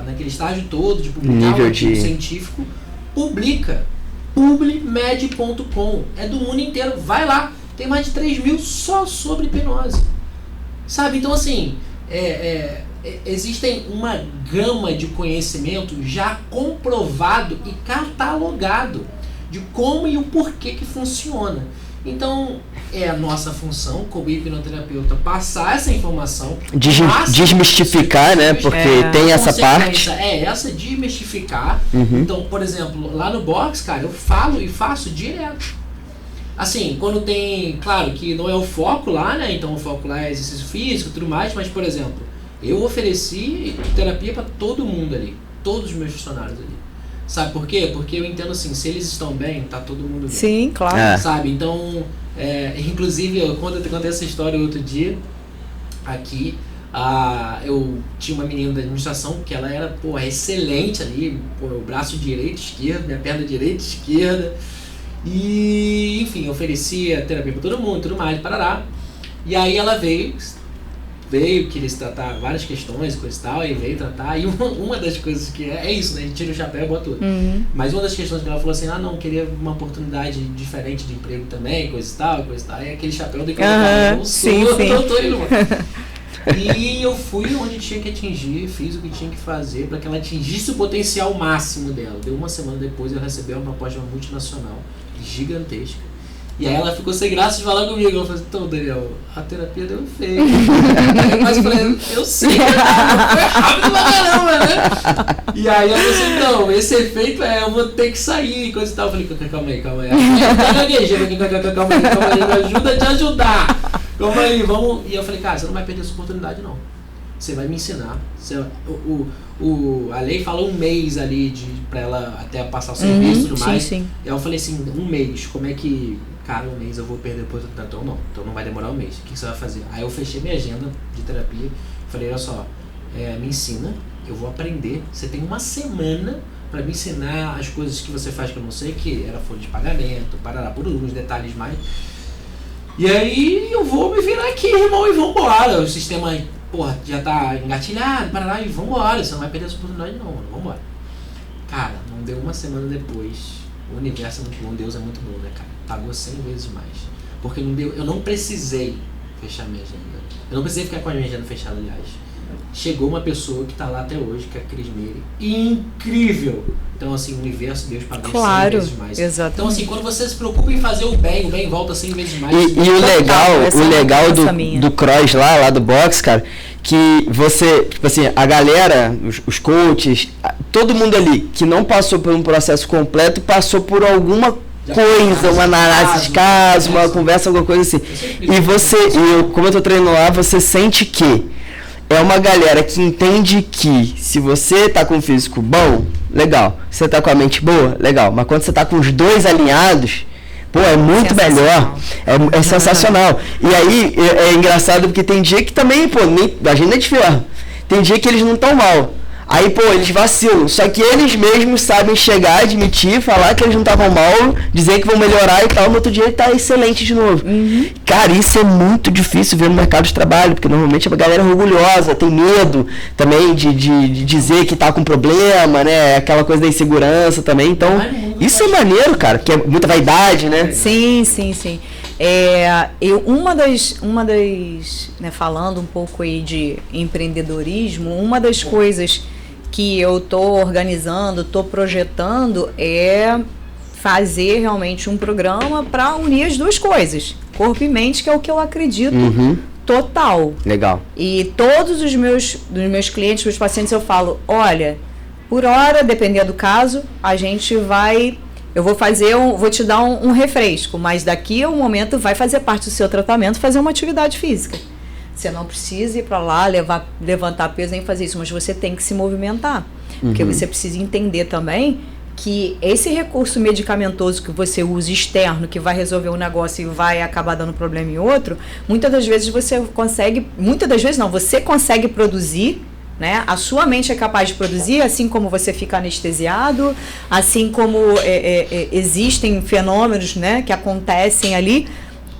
naquele estágio todo de publicar um artigo científico, publica. Publimed.com, é do mundo inteiro, vai lá, tem mais de 3 mil só sobre hipnose, sabe? Então assim, existem uma gama de conhecimento já comprovado e catalogado de como e o porquê que funciona. Então, é a nossa função como hipnoterapeuta passar essa informação, desmistificar, né? Porque tem essa parte. É essa, desmistificar. Então, por exemplo, lá no box, cara, eu falo e faço direto. Assim, quando tem, claro que não é o foco lá, né? Então o foco lá é exercício físico e tudo mais, mas, por exemplo, eu ofereci terapia para todo mundo ali, todos os meus funcionários ali. Sabe por quê? Porque eu entendo assim, se eles estão bem, tá todo mundo bem. Sim, claro. Sabe? Então, inclusive, eu contei essa história outro dia, aqui, eu tinha uma menina da administração que ela era, excelente ali, o braço direito, esquerdo, minha perna direita, esquerda, e, enfim, oferecia terapia pra todo mundo, tudo mais, parará. E aí ela veio queria tratar várias questões, coisa e tal, e veio tratar, e uma das coisas que é isso, né, a gente tira o chapéu e bota tudo. Mas uma das questões que ela falou assim, não, queria uma oportunidade diferente de emprego também, coisa e tal, e aquele chapéu de E eu fui onde tinha que atingir, fiz o que tinha que fazer para que ela atingisse o potencial máximo dela. Deu uma semana depois, eu recebi uma proposta de uma multinacional gigantesca. E aí ela ficou sem graça de falar comigo. Eu falei, então, Daniel, a terapia deu efeito. Mas eu falei, eu sei que foi rápido pra caramba, né? E aí ela falou assim, então, esse efeito eu vou ter que sair, coisa e tal. Eu falei, calma aí. Calma aí, me ajuda a te ajudar. Calma aí, vamos. E eu falei, cara, você não vai perder essa oportunidade, não. Você vai me ensinar. A lei fala 1 mês ali pra ela até passar o serviço e tudo mais. Sim. E aí eu falei assim, 1 mês, como é que... Cara, 1 mês eu vou perder a oportunidade. Então não vai demorar 1 mês. O que você vai fazer? Aí eu fechei minha agenda de terapia. Falei, olha só, me ensina, eu vou aprender. Você tem 1 semana pra me ensinar as coisas que você faz que eu não sei, que era folha de pagamento, parará, por uns detalhes mais. E aí eu vou me virar aqui, irmão, e vambora. O sistema, já tá engatilhado, parará, e vambora. Você não vai perder essa oportunidade não, mano, vambora. Cara, não deu 1 semana depois. O universo é muito bom, Deus é muito bom, né, cara? Pagou 100 vezes mais. Porque eu não precisei fechar minha agenda. Eu não precisei ficar com a minha agenda fechada, aliás. Chegou uma pessoa que tá lá até hoje, que é a Cris Meire. Incrível! Então, assim, o universo, Deus pagou 100 vezes mais. Exatamente. Então, assim, quando você se preocupa em fazer o bem volta 100 vezes mais. E o legal do cross lá do box, cara, que você, tipo assim, a galera, os coaches, todo mundo ali que não passou por um processo completo, passou por alguma coisa, uma análise de caso, uma conversa, alguma coisa assim. E como eu tô treinando lá, você sente que é uma galera que entende que se você tá com o físico bom, legal. Se você tá com a mente boa, legal. Mas quando você tá com os dois alinhados, é muito melhor. É sensacional. E aí, é engraçado porque tem dia que também, a gente não é de ferro. Tem dia que eles não estão mal. Aí, eles vacilam. Só que eles mesmos sabem chegar, admitir, falar que eles não estavam mal, dizer que vão melhorar e tal. No outro dia ele tá excelente de novo. Cara, isso é muito difícil ver no mercado de trabalho, porque normalmente a galera é orgulhosa, tem medo também de dizer que tá com problema, né? Aquela coisa da insegurança também. Então, isso é maneiro, cara, porque é muita vaidade, né? Sim. Né, falando um pouco aí de empreendedorismo, uma das coisas que eu tô organizando, tô projetando é fazer realmente um programa para unir as duas coisas, corpo e mente, que é o que eu acredito total. Legal. E todos dos meus clientes, meus pacientes, eu falo, olha, por hora, dependendo do caso, eu vou te dar um refresco, mas daqui a um momento vai fazer parte do seu tratamento fazer uma atividade física. Você não precisa ir para lá, levantar peso nem fazer isso, mas você tem que se movimentar. Porque você precisa entender também que esse recurso medicamentoso que você usa externo, que vai resolver um negócio e vai acabar dando problema em outro, muitas das vezes você consegue produzir, né? A sua mente é capaz de produzir, assim como você fica anestesiado, assim como existem fenômenos, né, que acontecem ali,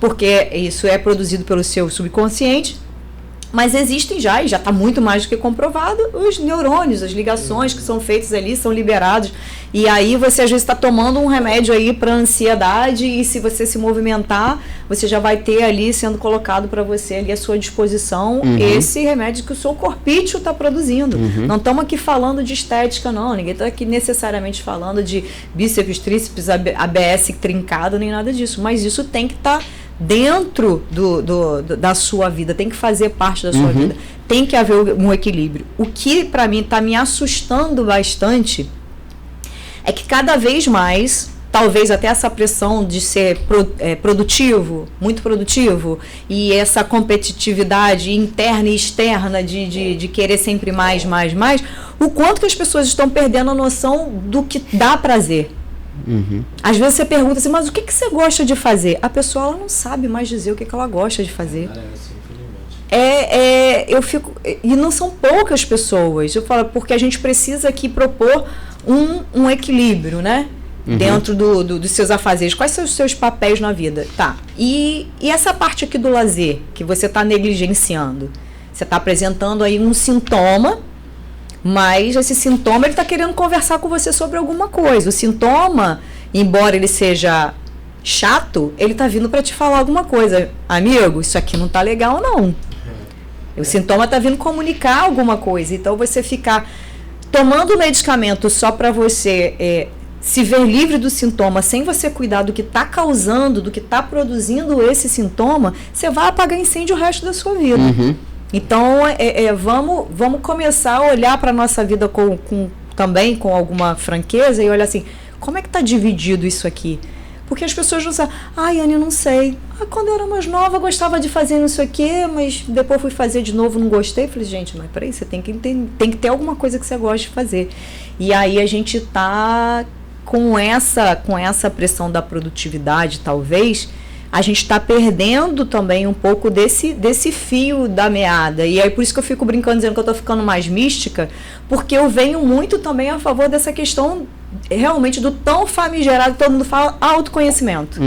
porque isso é produzido pelo seu subconsciente. Mas existem já, e já está muito mais do que comprovado, os neurônios, as ligações que são feitas ali, são liberados. E aí você às vezes está tomando um remédio aí para ansiedade, e se você se movimentar, você já vai ter ali sendo colocado para você ali à sua disposição esse remédio que o seu corpício está produzindo. Não estamos aqui falando de estética, não. Ninguém está aqui necessariamente falando de bíceps, tríceps, ABS trincado, nem nada disso. Mas isso tem que estar dentro da sua vida, tem que fazer parte da sua vida, tem que haver um equilíbrio. O que para mim está me assustando bastante é que cada vez mais, talvez até essa pressão de ser produtivo, muito produtivo, e essa competitividade interna e externa de querer sempre mais, o quanto que as pessoas estão perdendo a noção do que dá prazer. Às vezes você pergunta assim, mas o que você gosta de fazer? A pessoa ela não sabe mais dizer o que ela gosta de fazer. Eu fico, e não são poucas pessoas. Eu falo, porque a gente precisa aqui propor um equilíbrio, né? Dentro dos seus afazeres. Quais são os seus papéis na vida? Tá. E essa parte aqui do lazer, que você está negligenciando? Você está apresentando aí um sintoma, mas esse sintoma, ele está querendo conversar com você sobre alguma coisa. O sintoma, embora ele seja chato, ele está vindo para te falar alguma coisa. Amigo, isso aqui não está legal, não. O sintoma está vindo comunicar alguma coisa. Então, você ficar tomando medicamento só para você se ver livre do sintoma, sem você cuidar do que está causando, do que está produzindo esse sintoma, você vai apagar incêndio o resto da sua vida. Então, vamos começar a olhar para a nossa vida também com alguma franqueza e olhar assim, como é que está dividido isso aqui? Porque as pessoas não sabem, Anny, eu não sei. Quando eu era mais nova, eu gostava de fazer isso aqui, mas depois fui fazer de novo, não gostei. Falei, gente, mas peraí, você tem que ter alguma coisa que você gosta de fazer. E aí a gente está com essa pressão da produtividade, talvez, a gente está perdendo também um pouco desse fio da meada. E aí por isso que eu fico brincando, dizendo que eu estou ficando mais mística, porque eu venho muito também a favor dessa questão realmente do tão famigerado, todo mundo fala, autoconhecimento.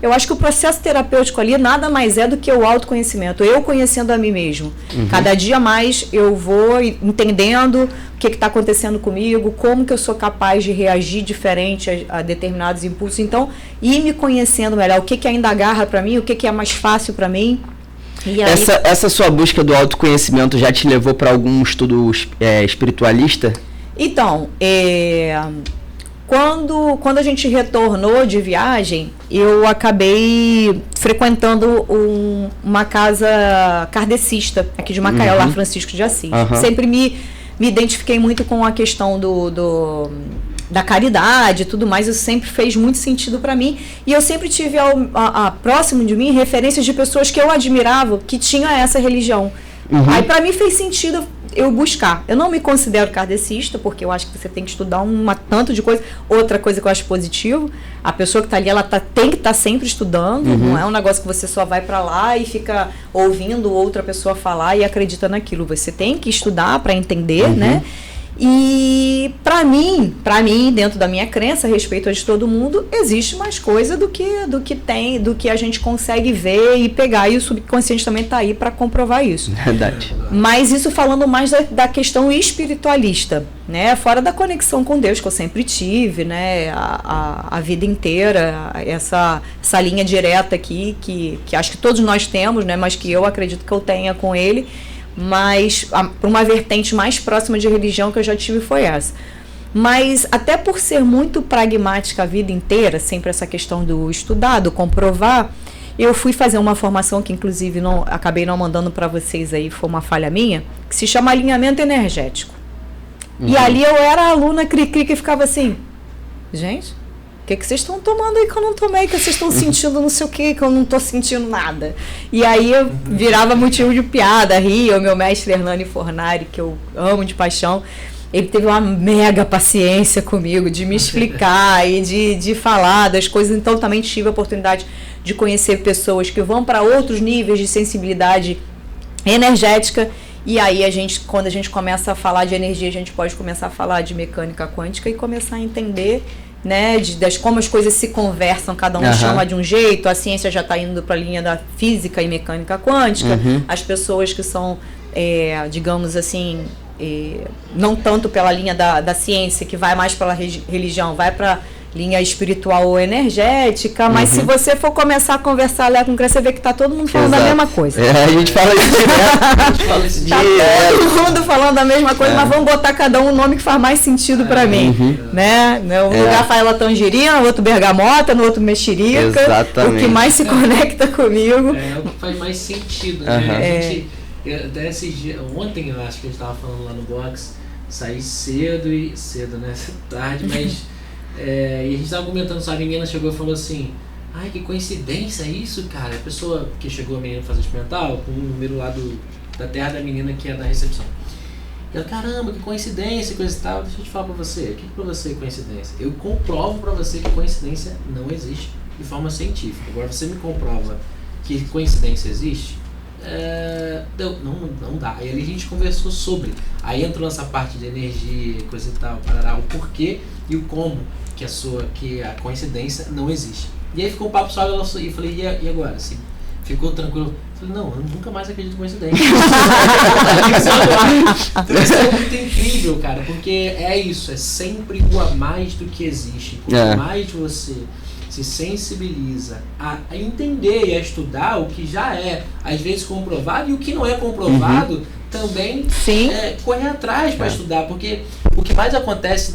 Eu acho que o processo terapêutico ali nada mais é do que o autoconhecimento, eu conhecendo a mim mesmo. Cada dia mais eu vou entendendo o que está acontecendo comigo, como que eu sou capaz de reagir diferente a determinados impulsos. Então, ir me conhecendo melhor, o que ainda agarra para mim, o que é mais fácil para mim. E aí, essa sua busca do autoconhecimento já te levou para algum estudo espiritualista? Então, quando a gente retornou de viagem, eu acabei frequentando uma casa kardecista aqui de Maceió, lá Francisco de Assis. Sempre me identifiquei muito com a questão da caridade e tudo mais. Isso sempre fez muito sentido para mim. E eu sempre tive próximo de mim referências de pessoas que eu admirava, que tinham essa religião. Aí para mim fez sentido eu buscar. Eu não me considero kardecista, porque eu acho que você tem que estudar tanto de coisa. Outra coisa que eu acho positivo, a pessoa que está ali, ela tem que estar sempre estudando, não é um negócio que você só vai para lá e fica ouvindo outra pessoa falar e acredita naquilo. Você tem que estudar para entender, né? E para mim, dentro da minha crença, a respeito de todo mundo, existe mais coisa do que a gente consegue ver e pegar, e o subconsciente também está aí para comprovar isso. Verdade. Mas isso falando mais da questão espiritualista, né? Fora da conexão com Deus que eu sempre tive, né? A vida inteira, essa linha direta aqui que acho que todos nós temos, né? Mas que eu acredito que eu tenha com Ele. Mas para uma vertente mais próxima de religião que eu já tive foi essa. Mas até por ser muito pragmática a vida inteira, sempre essa questão do estudar, do comprovar, eu fui fazer uma formação que inclusive acabei não mandando para vocês aí, foi uma falha minha, que se chama alinhamento energético. E ali eu era a aluna cri-cri que ficava assim, gente, o que vocês estão tomando aí que eu não tomei, que vocês estão sentindo não sei o que eu não estou sentindo nada. E aí eu virava motivo de piada, ria. O meu mestre Hernani Fornari, que eu amo de paixão, ele teve uma mega paciência comigo de me explicar e de falar das coisas. Então também tive a oportunidade de conhecer pessoas que vão para outros níveis de sensibilidade energética. E aí quando a gente começa a falar de energia, a gente pode começar a falar de mecânica quântica e começar a entender né, das como as coisas se conversam, cada um chama de um jeito, a ciência já está indo para a linha da física e mecânica quântica, as pessoas que são, digamos assim, não tanto pela linha da ciência, que vai mais pela religião, vai para linha espiritual ou energética, mas se você for começar a conversar lá com o você vê que tá todo mundo falando da mesma coisa. A gente fala isso direto. A gente fala isso direto. Todo mundo falando a mesma coisa, mas vamos botar cada um nome que faz mais sentido para mim, né? Um lugar fala tangerina, no outro bergamota, no outro mexerica. Exatamente. O que mais se conecta comigo. É o que faz mais sentido, né? Até esses dias, ontem eu acho que a gente tava falando lá no box, saí cedo, né? Tarde, mas e a gente tava comentando, só a menina chegou e falou assim: ai, que coincidência isso, cara. A pessoa que chegou, a menina fazer experimental, com o número lá da terra da menina que é da recepção. E ela, caramba, que coincidência, coisa e tal. Deixa eu te falar pra você, o que pra você é coincidência? Eu comprovo pra você que coincidência não existe de forma científica. Agora você me comprova que coincidência existe, não dá. Aí ali a gente conversou sobre. Aí entrou nessa parte de energia, coisa e tal, parará, o porquê e o como que a coincidência não existe. E aí ficou um papo só, e eu falei, e agora? Assim, ficou tranquilo? Eu falei, não, eu nunca mais acredito em coincidência. Então isso é muito incrível, cara, porque é isso, é sempre o a mais do que existe. Quanto mais você se sensibiliza a entender e a estudar o que já é, às vezes, comprovado, e o que não é comprovado, também correr atrás para estudar, porque o que mais acontece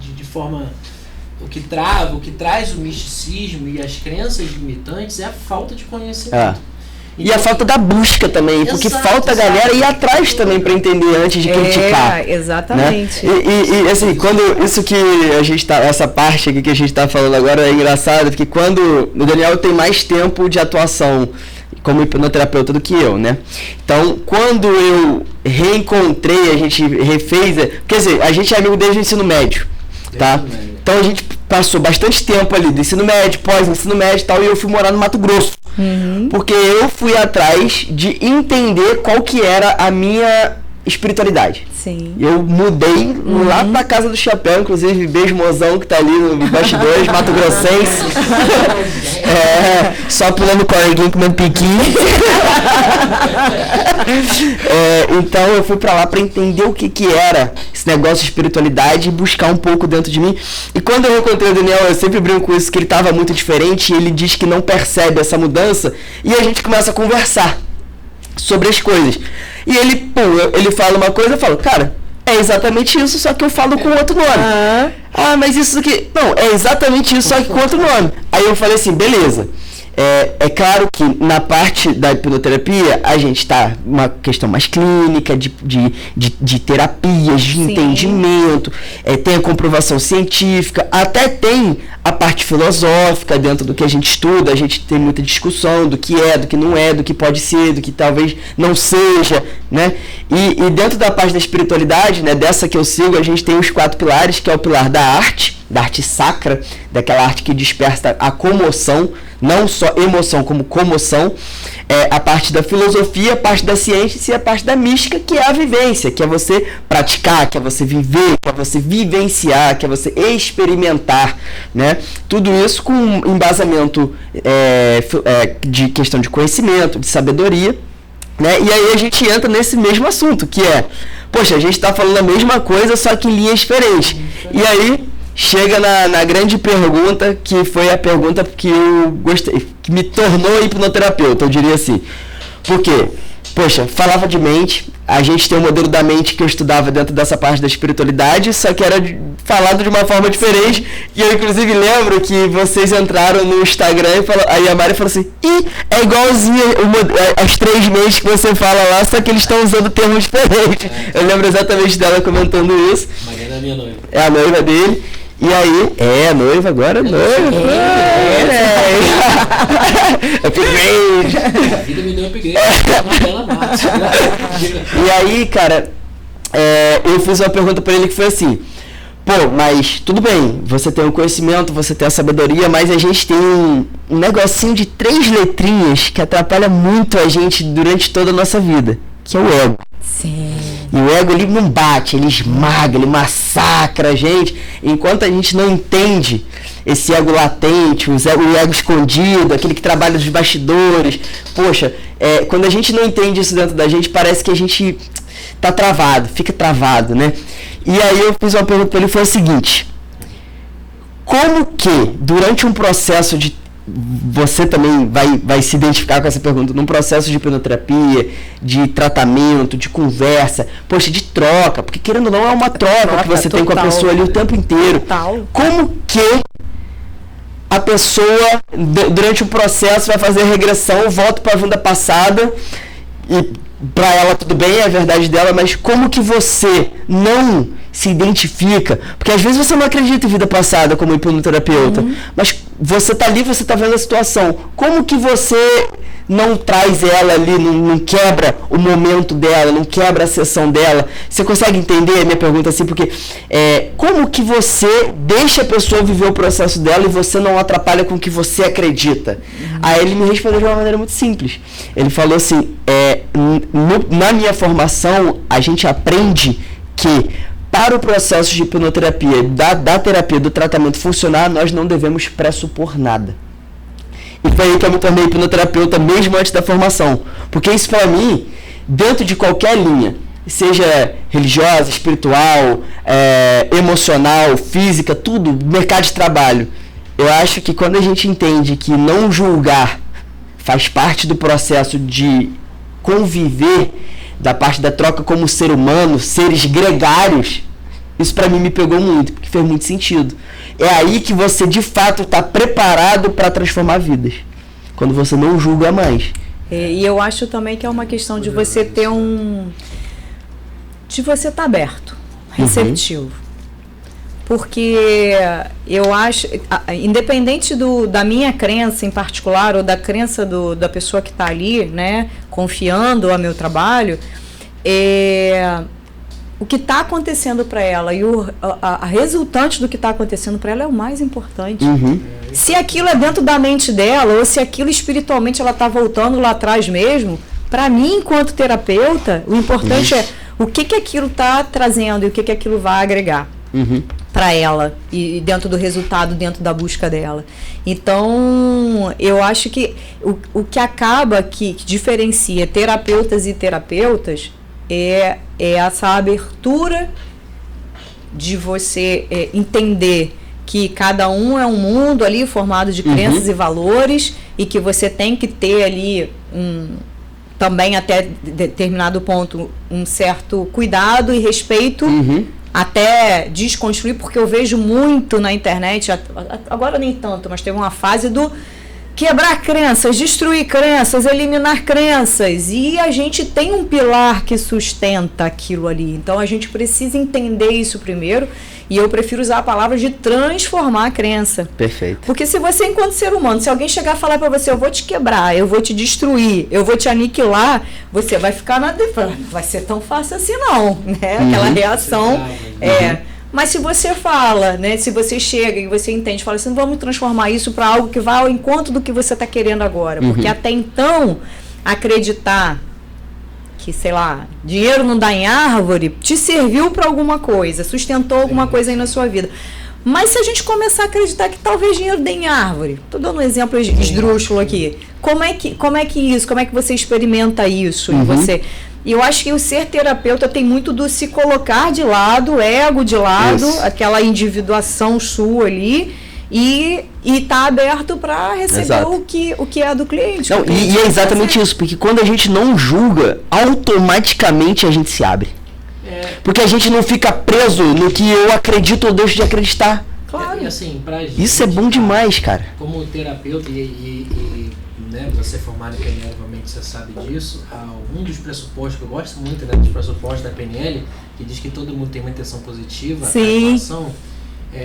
de forma... O que traz o misticismo e as crenças limitantes é a falta de conhecimento. E a falta da busca também, porque falta a galera ir atrás também para entender antes de criticar. Exatamente. Né? E assim, isso que a gente tá, essa parte aqui que a gente tá falando agora é engraçado, porque quando o Daniel tem mais tempo de atuação como hipnoterapeuta do que eu, né? Então, quando eu reencontrei, a gente refez, quer dizer, a gente é amigo desde o ensino médio, tá? Então a gente passou bastante tempo ali do ensino médio, pós-ensino médio e tal, e eu fui morar no Mato Grosso. Porque eu fui atrás de entender qual que era a minha espiritualidade. Sim. Eu mudei lá pra Casa do Chapéu, inclusive, beijo mozão que tá ali no bastidores, Mato Grossense. Só pulando corguinho, comendo piquinho. Então eu fui pra lá pra entender o que era esse negócio de espiritualidade e buscar um pouco dentro de mim. E quando eu encontrei o Daniel, eu sempre brinco com isso, que ele tava muito diferente, e ele diz que não percebe essa mudança, e a gente começa a conversar sobre as coisas. E ele fala uma coisa, eu falo, cara, é exatamente isso, só que eu falo com outro nome. Mas isso aqui... Não, é exatamente isso, só que com outro nome. Aí eu falei assim, beleza. É claro que na parte da hipnoterapia a gente está uma questão mais clínica, de terapias, de entendimento, tem a comprovação científica, até tem a parte filosófica dentro do que a gente estuda, a gente tem muita discussão do que é, do que não é, do que pode ser, do que talvez não seja, né? E dentro da parte da espiritualidade, né, dessa que eu sigo, a gente tem os 4 pilares, que é o pilar da arte sacra, daquela arte que desperta a comoção, não só emoção como comoção, a parte da filosofia, a parte da ciência e a parte da mística, que é a vivência, que é você praticar, que é você viver, que é você vivenciar, que é você experimentar, né? Tudo isso com um embasamento de questão de conhecimento, de sabedoria, né? E aí a gente entra nesse mesmo assunto, que é, poxa, a gente está falando a mesma coisa, só que em linhas diferentes. E aí chega na grande pergunta, que foi a pergunta que eu gostei, que me tornou hipnoterapeuta, eu diria assim. Por quê? Poxa, falava de mente, a gente tem um modelo da mente que eu estudava dentro dessa parte da espiritualidade, só que era falado de uma forma diferente, e eu inclusive lembro que vocês entraram no Instagram e aí a Mari falou assim, é igualzinho as 3 mentes que você fala lá, só que eles estão usando termos diferentes. Eu lembro exatamente dela comentando isso. Mariana é minha noiva. É a noiva dele. E aí, noiva agora, noiva. Upgrade. A vida me deu upgrade. E aí, cara, eu fiz uma pergunta pra ele que foi assim, mas tudo bem, você tem o conhecimento, você tem a sabedoria, mas a gente tem um negocinho de 3 letrinhas que atrapalha muito a gente durante toda a nossa vida, que é o ego. Sim. E o ego, ele não bate, ele esmaga, ele massacra a gente, enquanto a gente não entende esse ego latente, o ego escondido, aquele que trabalha nos bastidores. Poxa, quando a gente não entende isso dentro da gente, parece que a gente tá travado, fica travado, né? E aí eu fiz uma pergunta para ele, foi a seguinte: como que, durante um processo de... Você também vai se identificar com essa pergunta, num processo de hipnoterapia, de tratamento, de conversa, poxa, de troca, porque querendo ou não é uma troca que você tem com a pessoa ali o tempo inteiro. Como que a pessoa, durante o processo, vai fazer regressão, volta para a vida passada, e para ela tudo bem, é a verdade dela, mas como que você não se identifica? Porque às vezes você não acredita em vida passada como hipnoterapeuta, mas você tá ali, você tá vendo a situação. Como que você não traz ela ali, não quebra o momento dela, não quebra a sessão dela? Você consegue entender a minha pergunta assim? Porque como que você deixa a pessoa viver o processo dela e você não atrapalha com o que você acredita? Aí ele me respondeu de uma maneira muito simples. Ele falou assim, na minha formação, a gente aprende que para o processo de hipnoterapia, da terapia, do tratamento funcionar, nós não devemos pressupor nada. E foi aí que eu me tornei hipnoterapeuta mesmo antes da formação. Porque isso para mim, dentro de qualquer linha, seja religiosa, espiritual, emocional, física, tudo, mercado de trabalho, eu acho que quando a gente entende que não julgar faz parte do processo de conviver, da parte da troca como ser humano, seres gregários, isso pra mim me pegou muito, porque fez muito sentido. É aí que você de fato está preparado para transformar vidas, quando você não julga mais. E eu acho também que é uma questão de você ter de você estar aberto, receptivo. Porque eu acho, independente da minha crença em particular, ou da crença da pessoa que está ali, né, confiando ao meu trabalho, o que está acontecendo para ela e a resultante do que está acontecendo para ela é o mais importante. Se aquilo é dentro da mente dela, ou se aquilo espiritualmente ela está voltando lá atrás mesmo, para mim, enquanto terapeuta, o importante é o que aquilo está trazendo e o que aquilo vai agregar para ela e dentro do resultado, dentro da busca dela. Então, eu acho que o que acaba que diferencia terapeutas e terapeutas é essa abertura de você entender que cada um é um mundo ali formado de crenças e valores, e que você tem que ter ali também até determinado ponto um certo cuidado e respeito, até desconstruir, porque eu vejo muito na internet, agora nem tanto, mas teve uma fase do quebrar crenças, destruir crenças, eliminar crenças, e a gente tem um pilar que sustenta aquilo ali, então a gente precisa entender isso primeiro, e eu prefiro usar a palavra de transformar a crença. Perfeito. Porque se você, enquanto ser humano, se alguém chegar e falar pra você, eu vou te quebrar, eu vou te destruir, eu vou te aniquilar, você vai ficar não vai ser tão fácil assim não, né? Aquela reação, mas se você fala, né, se você chega e você entende, fala assim, vamos transformar isso para algo que vá ao encontro do que você está querendo agora. Porque até então, acreditar que, sei lá, dinheiro não dá em árvore, te serviu para alguma coisa, sustentou alguma coisa aí na sua vida. Mas se a gente começar a acreditar que talvez dinheiro dê em árvore, estou dando um exemplo esdrúxulo aqui, como é que você experimenta isso em você? E eu acho que o ser terapeuta tem muito do se colocar de lado, o ego de lado, aquela individuação sua ali, e tá aberto para receber o que é do cliente. Não, e é exatamente isso, porque quando a gente não julga, automaticamente a gente se abre. Porque a gente não fica preso no que eu acredito ou deixo de acreditar. Claro. E assim, pra gente, isso é bom demais, cara. Como terapeuta né, você é formado em PNL, obviamente você sabe disso. Um dos pressupostos que eu gosto muito, né, dos pressupostos da PNL, que diz que todo mundo tem uma intenção positiva, sim, a atuação,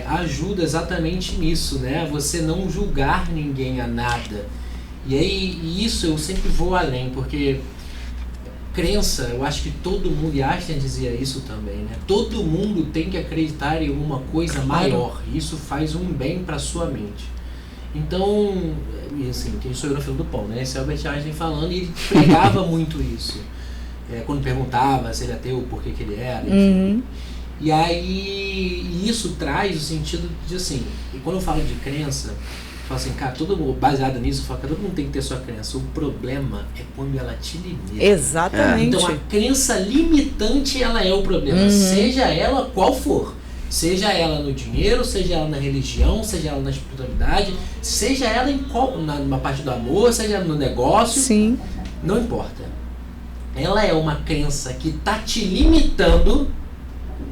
ajuda exatamente nisso, né? Você não julgar ninguém a nada. E aí, isso eu sempre vou além, porque crença, eu acho que todo mundo, e Einstein dizia isso também, né? Todo mundo tem que acreditar em alguma coisa maior. Isso faz um bem para sua mente. Então, e assim, quem sou eu no filo do pão, né? Esse é Albert Einstein falando, e ele pregava muito isso. quando perguntava se ele é ateu, por que ele era, enfim. E aí, isso traz o sentido de assim, e quando eu falo de crença, eu falo assim, cara, baseado nisso, eu falo que todo mundo tem que ter sua crença. O problema é quando ela te limita. Exatamente. Então a crença limitante, ela é o problema, seja ela qual for. Seja ela no dinheiro, seja ela na religião, seja ela na espiritualidade, seja ela numa parte do amor, seja ela no negócio. Sim. Não importa. Ela é uma crença que tá te limitando,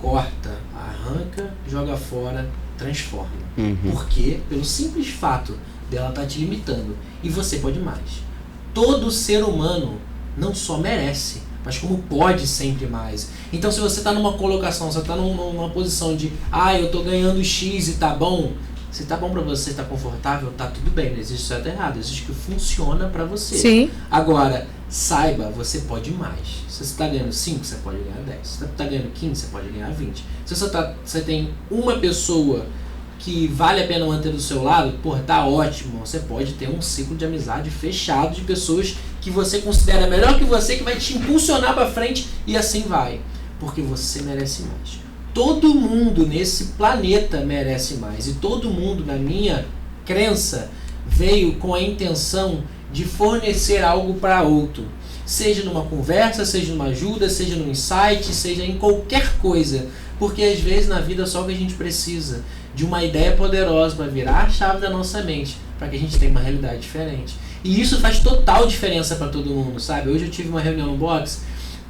corta, arranca, joga fora, transforma. Por quê? Pelo simples fato dela tá te limitando. E você pode mais. Todo ser humano não só merece, mas como pode sempre mais. Então se você está numa colocação, você está numa posição de eu tô ganhando X e tá bom, se tá bom pra você, tá confortável, tá tudo bem, não existe certo e errado, existe que funciona pra você. Sim. Agora, saiba, você pode mais. Se você tá ganhando 5, você pode ganhar 10. Se você tá ganhando 15, você pode ganhar 20. Se você tem uma pessoa que vale a pena manter do seu lado, tá ótimo. Você pode ter um ciclo de amizade fechado de pessoas que você considera melhor que você, que vai te impulsionar para frente, e assim vai. Porque você merece mais. Todo mundo nesse planeta merece mais. E todo mundo, na minha crença, veio com a intenção de fornecer algo para outro. Seja numa conversa, seja numa ajuda, seja num insight, seja em qualquer coisa. Porque às vezes na vida só que a gente precisa de uma ideia poderosa para virar a chave da nossa mente, para que a gente tenha uma realidade diferente. E isso faz total diferença para todo mundo, sabe? Hoje eu tive uma reunião no box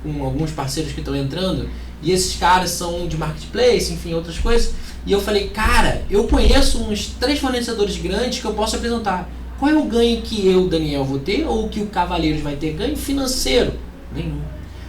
com alguns parceiros que estão entrando, e esses caras são de marketplace, enfim, outras coisas, e eu falei, cara, eu conheço uns 3 fornecedores grandes que eu posso apresentar. Qual é o ganho que eu, Daniel, vou ter, ou que o Cavaleiros vai ter? Ganho financeiro? Nenhum.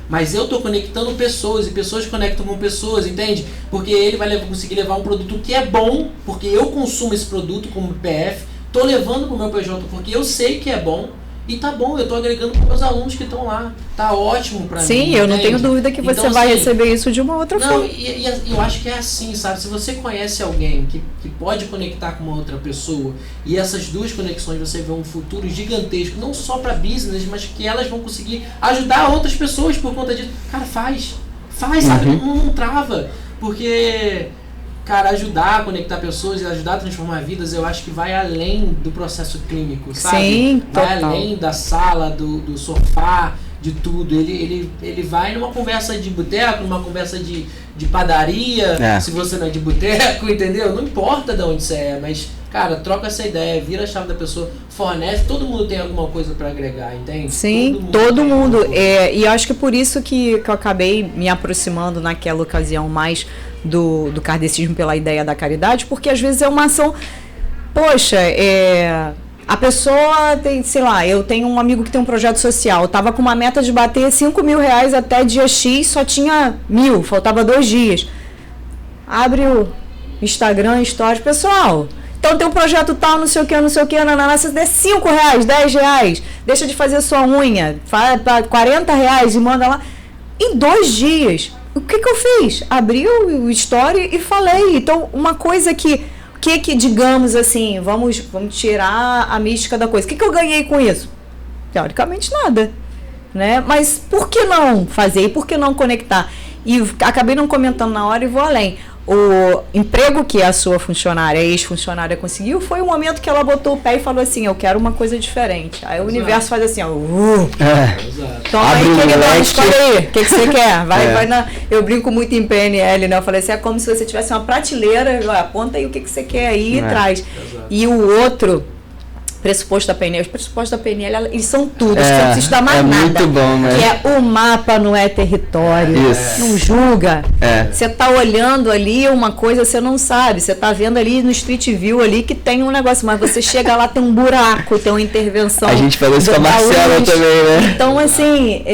Mas eu estou conectando pessoas, e pessoas conectam com pessoas, entende? Porque ele vai conseguir levar um produto que é bom, porque eu consumo esse produto como PF, estou levando para o meu PJ porque eu sei que é bom, e tá bom, eu estou agregando para meus alunos que estão lá. Tá ótimo para mim. Sim, eu não tenho dúvida que você vai receber isso de uma outra forma. E eu acho que é assim, sabe? Se você conhece alguém que pode conectar com uma outra pessoa, e essas duas conexões você vê um futuro gigantesco, não só para business, mas que elas vão conseguir ajudar outras pessoas por conta disso. Cara, faz, sabe? Não trava. Porque, cara, ajudar a conectar pessoas e ajudar a transformar vidas, eu acho que vai além do processo clínico, sabe? Sim, vai total. além da sala, do sofá, de tudo. Ele vai numa conversa de boteco, numa conversa de padaria, se você não é de boteco, entendeu? Não importa de onde você é, mas, cara, troca essa ideia, vira a chave da pessoa, fornece, todo mundo tem alguma coisa para agregar, entende? Sim, todo mundo. E eu acho que por isso que eu acabei me aproximando naquela ocasião mais do kardecismo pela ideia da caridade, porque às vezes é uma ação, poxa, a pessoa tem, sei lá, eu tenho um amigo que tem um projeto social, tava com uma meta de bater R$5.000 até dia X, só tinha 1.000, faltava 2 dias. Abre o Instagram, stories, pessoal, então tem um projeto tal, não sei o que, nanana, se der R$5, R$10, deixa de fazer sua unha, faz R$40 e manda lá, em 2 dias. O que eu fiz? Abri o story e falei. Então, uma coisa que digamos assim, vamos tirar a mística da coisa. O que eu ganhei com isso? Teoricamente nada, né? Mas por que não fazer? E por que não conectar? E acabei não comentando na hora e vou além. O emprego que a sua funcionária, a ex-funcionária conseguiu, foi o momento que ela botou o pé e falou assim, eu quero uma coisa diferente. Aí o universo faz assim, ó. Toma aí, queridão, escolhe aí. O que você quer? Vai eu brinco muito em PNL, né? Eu falei assim, é como se você tivesse uma prateleira, aponta aí o que você quer aí e traz. Exato. E o outro pressuposto da PNL, os pressupostos da PNL, eles são tudo, você não precisa estudar mais nada. Muito bom, né? Que é o mapa não é território, não julga. Você tá olhando ali uma coisa, você não sabe, você tá vendo ali no Street View ali que tem um negócio, mas você chega lá, tem um buraco, tem uma intervenção. A gente falou isso com a Marcela também, né? Então, assim,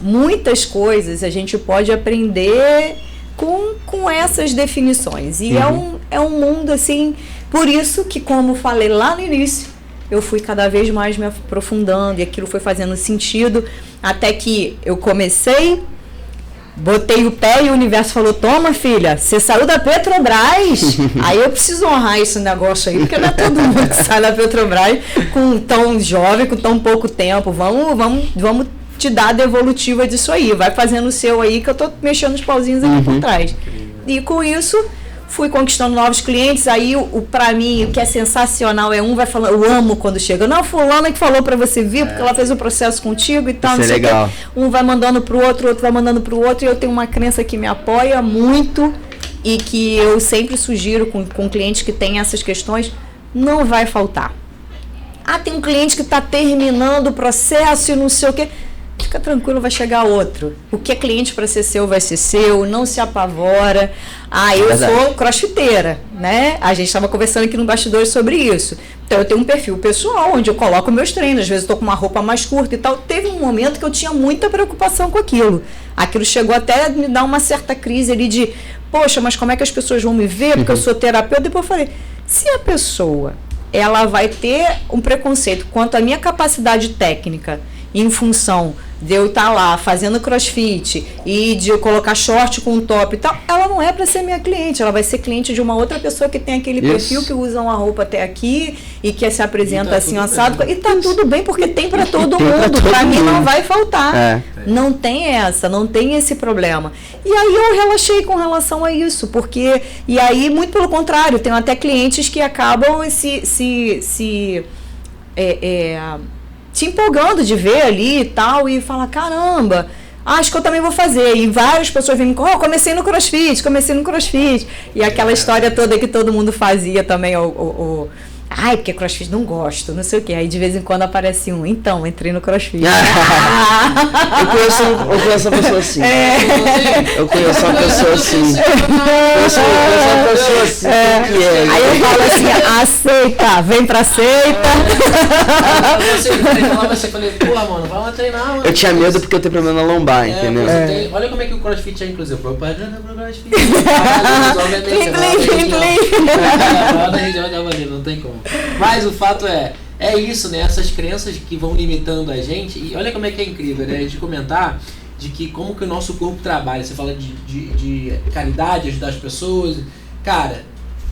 muitas coisas a gente pode aprender com essas definições. E é um mundo, assim, por isso que, como falei lá no início, eu fui cada vez mais me aprofundando e aquilo foi fazendo sentido, até que eu comecei, botei o pé e o universo falou, toma filha, você saiu da Petrobras, aí eu preciso honrar esse negócio aí, porque não é todo mundo que sai da Petrobras com tão jovem, com tão pouco tempo, vamos te dá a devolutiva disso aí. Vai fazendo o seu aí, que eu tô mexendo os pauzinhos aqui por trás. E com isso, fui conquistando novos clientes. Aí, pra mim, o que é sensacional é vai falando, eu amo quando chega. Não, fulana que falou pra você vir, porque ela fez o processo contigo e tal. Isso é legal. Um vai mandando pro outro vai mandando pro outro. E eu tenho uma crença que me apoia muito e que eu sempre sugiro com clientes que têm essas questões, não vai faltar. Tem um cliente que está terminando o processo e não sei o quê. Fica tranquilo, vai chegar outro. O que é cliente para ser seu vai ser seu, não se apavora. Eu sou crossfiteira, né? A gente estava conversando aqui no bastidor sobre isso. Então eu tenho um perfil pessoal onde eu coloco meus treinos, às vezes eu tô com uma roupa mais curta e tal. Teve um momento que eu tinha muita preocupação com aquilo. Aquilo chegou até a me dar uma certa crise ali de, poxa, mas como é que as pessoas vão me ver? Porque eu sou terapeuta. Depois eu falei, se a pessoa ela vai ter um preconceito quanto à minha capacidade técnica em função de eu estar lá fazendo crossfit e de eu colocar short com top e tal, ela não é para ser minha cliente, ela vai ser cliente de uma outra pessoa que tem aquele perfil, que usa uma roupa até aqui e que se apresenta assim assado, e tá tudo bem, porque tem para todo mundo, para mim não vai faltar, não tem não tem esse problema. E aí eu relaxei com relação a isso, porque, e aí muito pelo contrário, tenho até clientes que acabam se empolgando de ver ali e tal, e fala, caramba, acho que eu também vou fazer. E várias pessoas vêm me falar, comecei no crossfit. E aquela história toda que todo mundo fazia também, porque crossfit não gosto, não sei o quê. Aí de vez em quando aparece então, entrei no crossfit. Eu conheço uma pessoa assim. Eu conheço uma pessoa assim. Aí eu falo assim, aceita, vem pra seita. Você falei, porra, mano, vamos treinar, mano. Eu tinha medo porque eu tenho problema na lombar, entendeu? Olha como é que o crossfit é inclusive. Propaganda pro crossfit. Não tem como. Mas o fato é isso, né? Essas crenças que vão limitando a gente. E olha como é que é incrível, né? De comentar de que como que o nosso corpo trabalha. Você fala de caridade, ajudar as pessoas. Cara,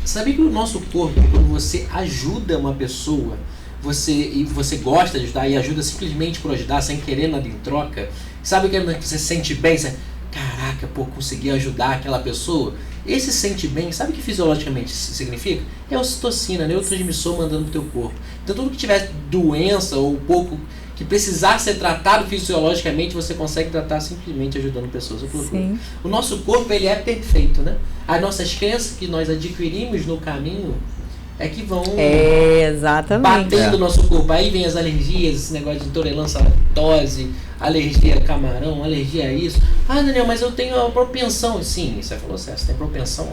sabia que o nosso corpo, quando você ajuda uma pessoa, você gosta de ajudar e ajuda simplesmente por ajudar, sem querer nada em troca, sabe que você se sente bem? Você, caraca, consegui ajudar aquela pessoa. Esse sente bem, sabe o que fisiologicamente significa? É ocitocina, neurotransmissor mandando pro teu corpo. Então tudo que tiver doença ou pouco que precisar ser tratado fisiologicamente, você consegue tratar simplesmente ajudando pessoas. O nosso corpo, ele é perfeito, né? As nossas crenças que nós adquirimos no caminho é que vão batendo o nosso corpo. Aí vem as alergias, esse negócio de intolerância à lactose, alergia a camarão, alergia a isso. Daniel, mas eu tenho a propensão. Sim, você falou certo, você tem propensão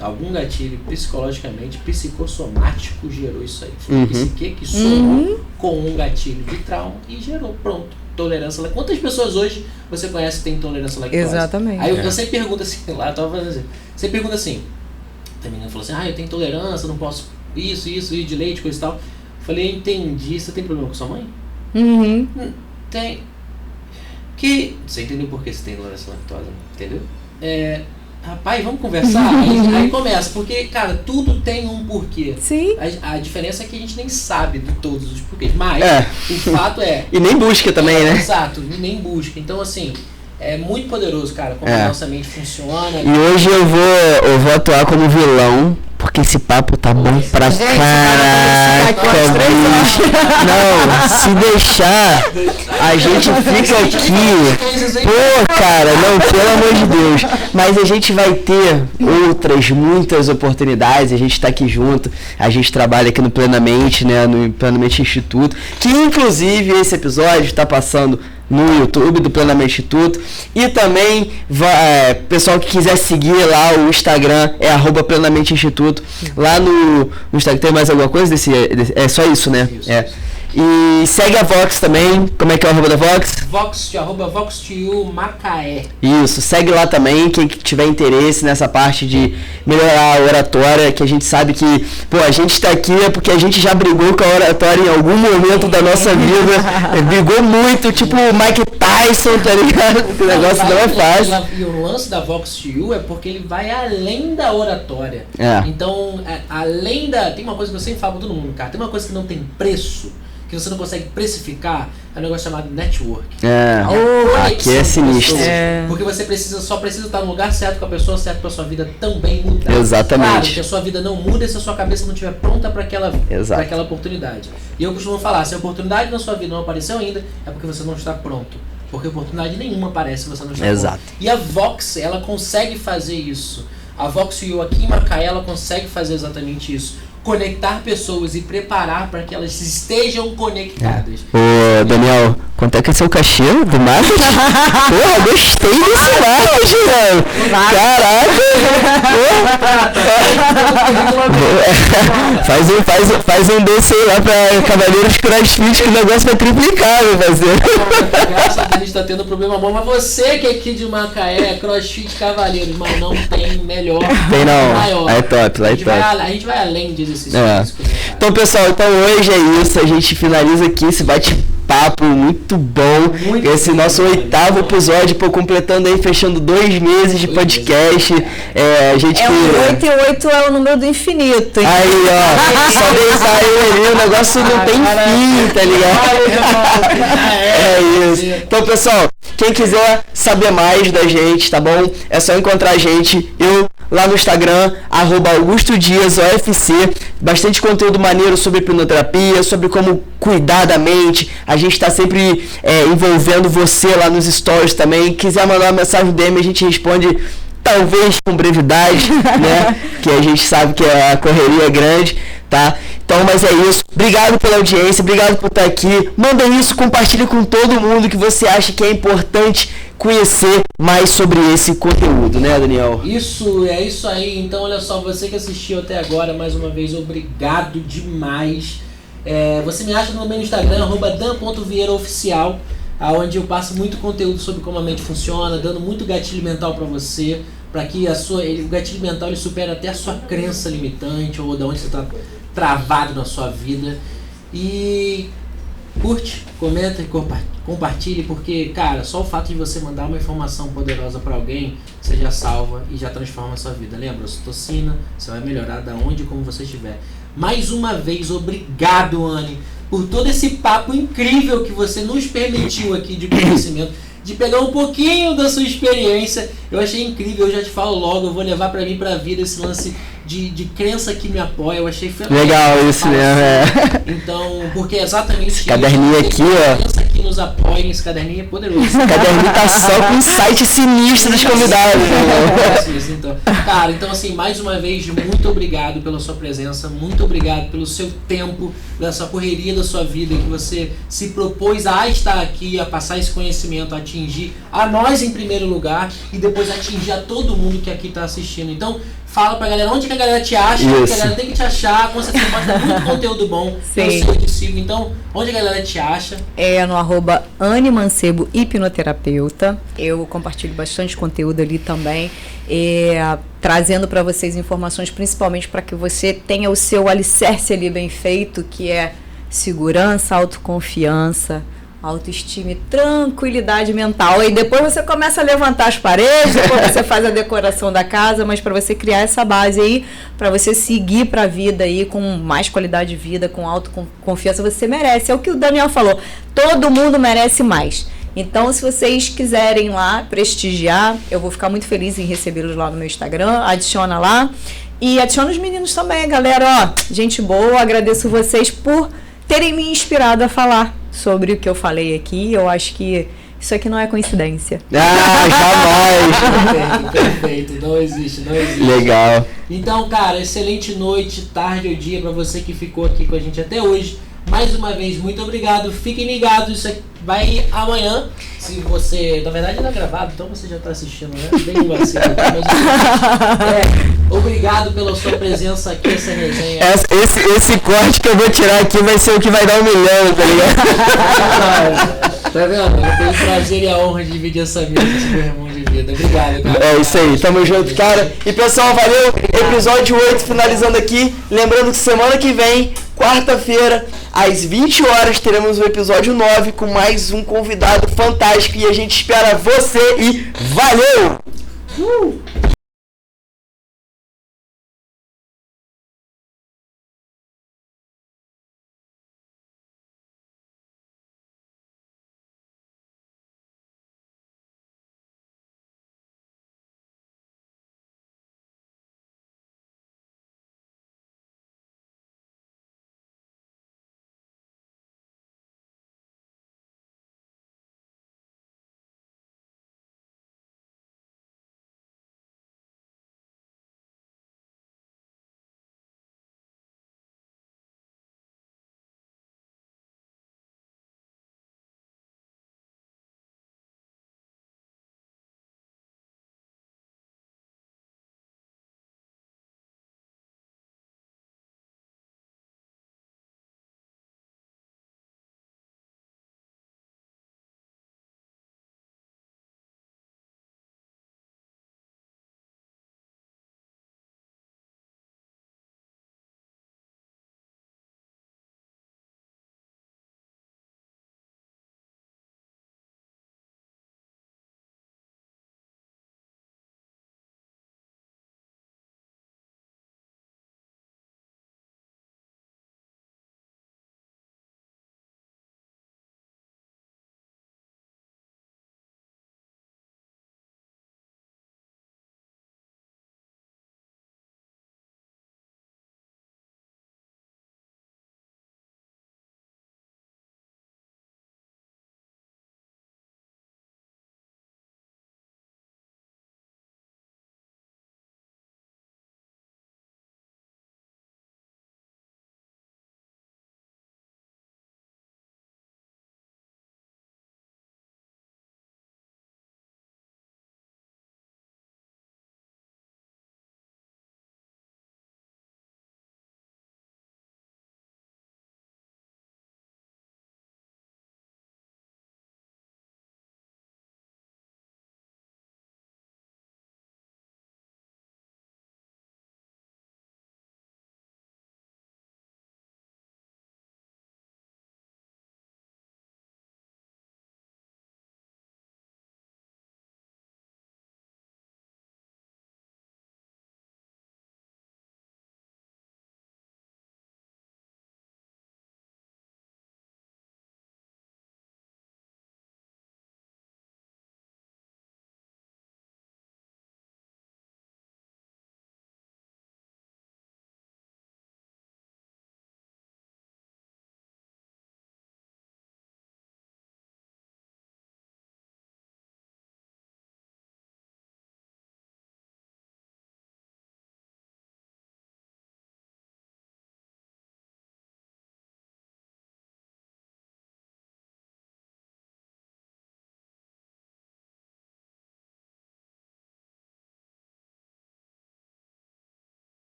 a algum gatilho psicologicamente, psicossomático gerou isso aí. Foi psique que somou com um gatilho de trauma e gerou, pronto, tolerância a lactose. Quantas pessoas hoje você conhece que tem intolerância à lactose? Exatamente. Aí eu sempre pergunto assim, lá eu tava fazendo assim, você pergunta assim, a menina falou assim, eu tenho intolerância, não posso isso, de leite, coisa e tal. Eu falei, entendi, você tem problema com sua mãe? Tem. Você entendeu por que você tem intolerância à lactose? Entendeu? Rapaz, vamos conversar? aí começa, porque, cara, tudo tem um porquê. Sim. A diferença é que a gente nem sabe de todos os porquês, mas o fato é... E nem busca também, né? Exato, e nem busca. Então, assim, é muito poderoso, cara, como a nossa mente funciona. E hoje eu vou atuar como vilão, porque esse papo tá bom pra caraca, bicho. Não, se deixar, a gente fica aqui. Pô, cara, não, pelo amor de Deus. Mas a gente vai ter muitas oportunidades, a gente tá aqui junto, a gente trabalha aqui no Plenamente, né, no Plenamente Instituto, que inclusive esse episódio tá passando no YouTube do Plenamente Instituto, e também pessoal que quiser seguir lá o Instagram é @Plenamente Instituto. Lá no Instagram tem mais alguma coisa é só isso, né? Isso. E segue a Vox também. Como é que é o arroba da Vox? @VoxTU Macaé. Isso, segue lá também, quem tiver interesse nessa parte de melhorar a oratória, que a gente sabe que, a gente tá aqui é porque a gente já brigou com a oratória em algum momento da nossa vida, brigou muito, tipo o Mike Tyson, tá ligado? O negócio não é fácil. E o lance da VoxTU é porque ele vai além da oratória. Então, além da... Tem uma coisa que eu sempre falo pra todo mundo, cara, tem uma coisa que não tem preço, que que você não consegue precificar, é um negócio chamado network. Aqui é sinistro. Porque você só precisa estar no lugar certo com a pessoa certa para sua vida também mudar. Exatamente. Claro que a sua vida não muda se a sua cabeça não estiver pronta para aquela oportunidade. E eu costumo falar, se a oportunidade na sua vida não apareceu ainda, é porque você não está pronto. Porque oportunidade nenhuma aparece se você não está pronto. E a Vox, ela consegue fazer isso. A Vox U aqui em Macaé, ela consegue fazer exatamente isso. Conectar pessoas e preparar para que elas estejam conectadas. Ô, Daniel, quanto é que é seu cachê do marketing? Porra, gostei desse marketing, mano. Caraca. Faz um aí lá pra Cavaleiros CrossFit que o negócio vai triplicar, meu parceiro. Graças a Deus a gente tá tendo problema bom, mas você que é aqui de Macaé, CrossFit Cavaleiros, mas não tem melhor. Tem não, maior. Aí é top, lá é top. A gente vai além disso. Então, pessoal, hoje é isso. A gente finaliza aqui esse bate-papo muito bom. Esse nosso 8º episódio, completando aí, fechando 2 meses de podcast. A gente 8 e 8 é o número do infinito. Hein? Aí, ó, só deixar ele ali, o negócio não tem fim, tá ligado? É isso. Então, pessoal, quem quiser saber mais da gente, tá bom? É só encontrar a gente. Lá no Instagram, @AugustoDiasOFC, bastante conteúdo maneiro sobre hipnoterapia, sobre como cuidar da mente. A gente está sempre envolvendo você lá nos stories também. Quiser mandar uma mensagem DM, a gente responde talvez com brevidade, né? Que a gente sabe que a correria é grande, tá? Então, mas é isso. Obrigado pela audiência, obrigado por estar aqui. Manda isso, compartilha com todo mundo que você acha que é importante conhecer mais sobre esse conteúdo, né, Daniel? Isso, é isso aí. Então, olha só, você que assistiu até agora, mais uma vez, obrigado demais. Você me acha no meu Instagram, @dan.vieiraoficial, onde eu passo muito conteúdo sobre como a mente funciona, dando muito gatilho mental para você, para que o gatilho mental ele supere até a sua crença limitante ou de onde você está travado na sua vida. E curte, comenta e compartilhe, porque, cara, só o fato de você mandar uma informação poderosa para alguém, você já salva e já transforma a sua vida. Lembra, ocitocina, você vai melhorar da onde e como você estiver. Mais uma vez, obrigado, Anne, por todo esse papo incrível que você nos permitiu aqui de conhecimento, de pegar um pouquinho da sua experiência. Eu achei incrível, eu já te falo logo, eu vou levar para mim pra vida esse lance de crença que me apoia. Eu achei fenomenal. Legal isso mesmo, Então, porque é exatamente esse caderninho aqui, ó. Crença que nos apoia, esse caderninho é poderoso. Esse caderninho tá só com um site sinistro dos convidados. Então, cara, então assim, mais uma vez, muito obrigado pela sua presença, muito obrigado pelo seu tempo, dessa correria da sua vida, que você se propôs a estar aqui, a passar esse conhecimento, a atingir a nós em primeiro lugar e depois atingir a todo mundo que aqui está assistindo. Então, fala pra galera onde que a galera te acha, que a galera tem que te achar, com certeza pode dar muito conteúdo bom. Sim. Eu te sigo. Então, onde a galera te acha? No @Anne Mancebo hipnoterapeuta. Eu compartilho bastante conteúdo ali também, trazendo para vocês informações, principalmente para que você tenha o seu alicerce ali bem feito, que é segurança, autoconfiança, autoestima e tranquilidade mental. E depois você começa a levantar as paredes, depois você faz a decoração da casa, mas para você criar essa base aí, para você seguir para a vida aí com mais qualidade de vida, com autoconfiança, você merece. É o que o Daniel falou, todo mundo merece mais. Então, se vocês quiserem lá prestigiar, eu vou ficar muito feliz em recebê-los lá no meu Instagram, adiciona lá. E adiciona os meninos também, galera, gente boa, agradeço vocês por terem me inspirado a falar sobre o que eu falei aqui. Eu acho que isso aqui não é coincidência. Jamais! Perfeito, não existe. Legal. Então, cara, excelente noite, tarde ou dia pra você que ficou aqui com a gente até hoje. Mais uma vez, muito obrigado. Fiquem ligados, isso aqui vai amanhã. Se você, na verdade, não é gravado, então você já tá assistindo, né? Bem vacilo. Obrigado pela sua presença aqui, essa resenha. Esse corte que eu vou tirar aqui vai ser o que vai dar 1 milhão, tá ligado? Tá vendo? Eu tenho o prazer e a honra de dividir essa vida com esse meu irmão de vida. Obrigado, cara. É isso aí, tamo junto, cara. E pessoal, valeu. Episódio 8 finalizando aqui. Lembrando que semana que vem, quarta-feira, às 20 horas, teremos o episódio 9 com mais um convidado fantástico. E a gente espera você e valeu!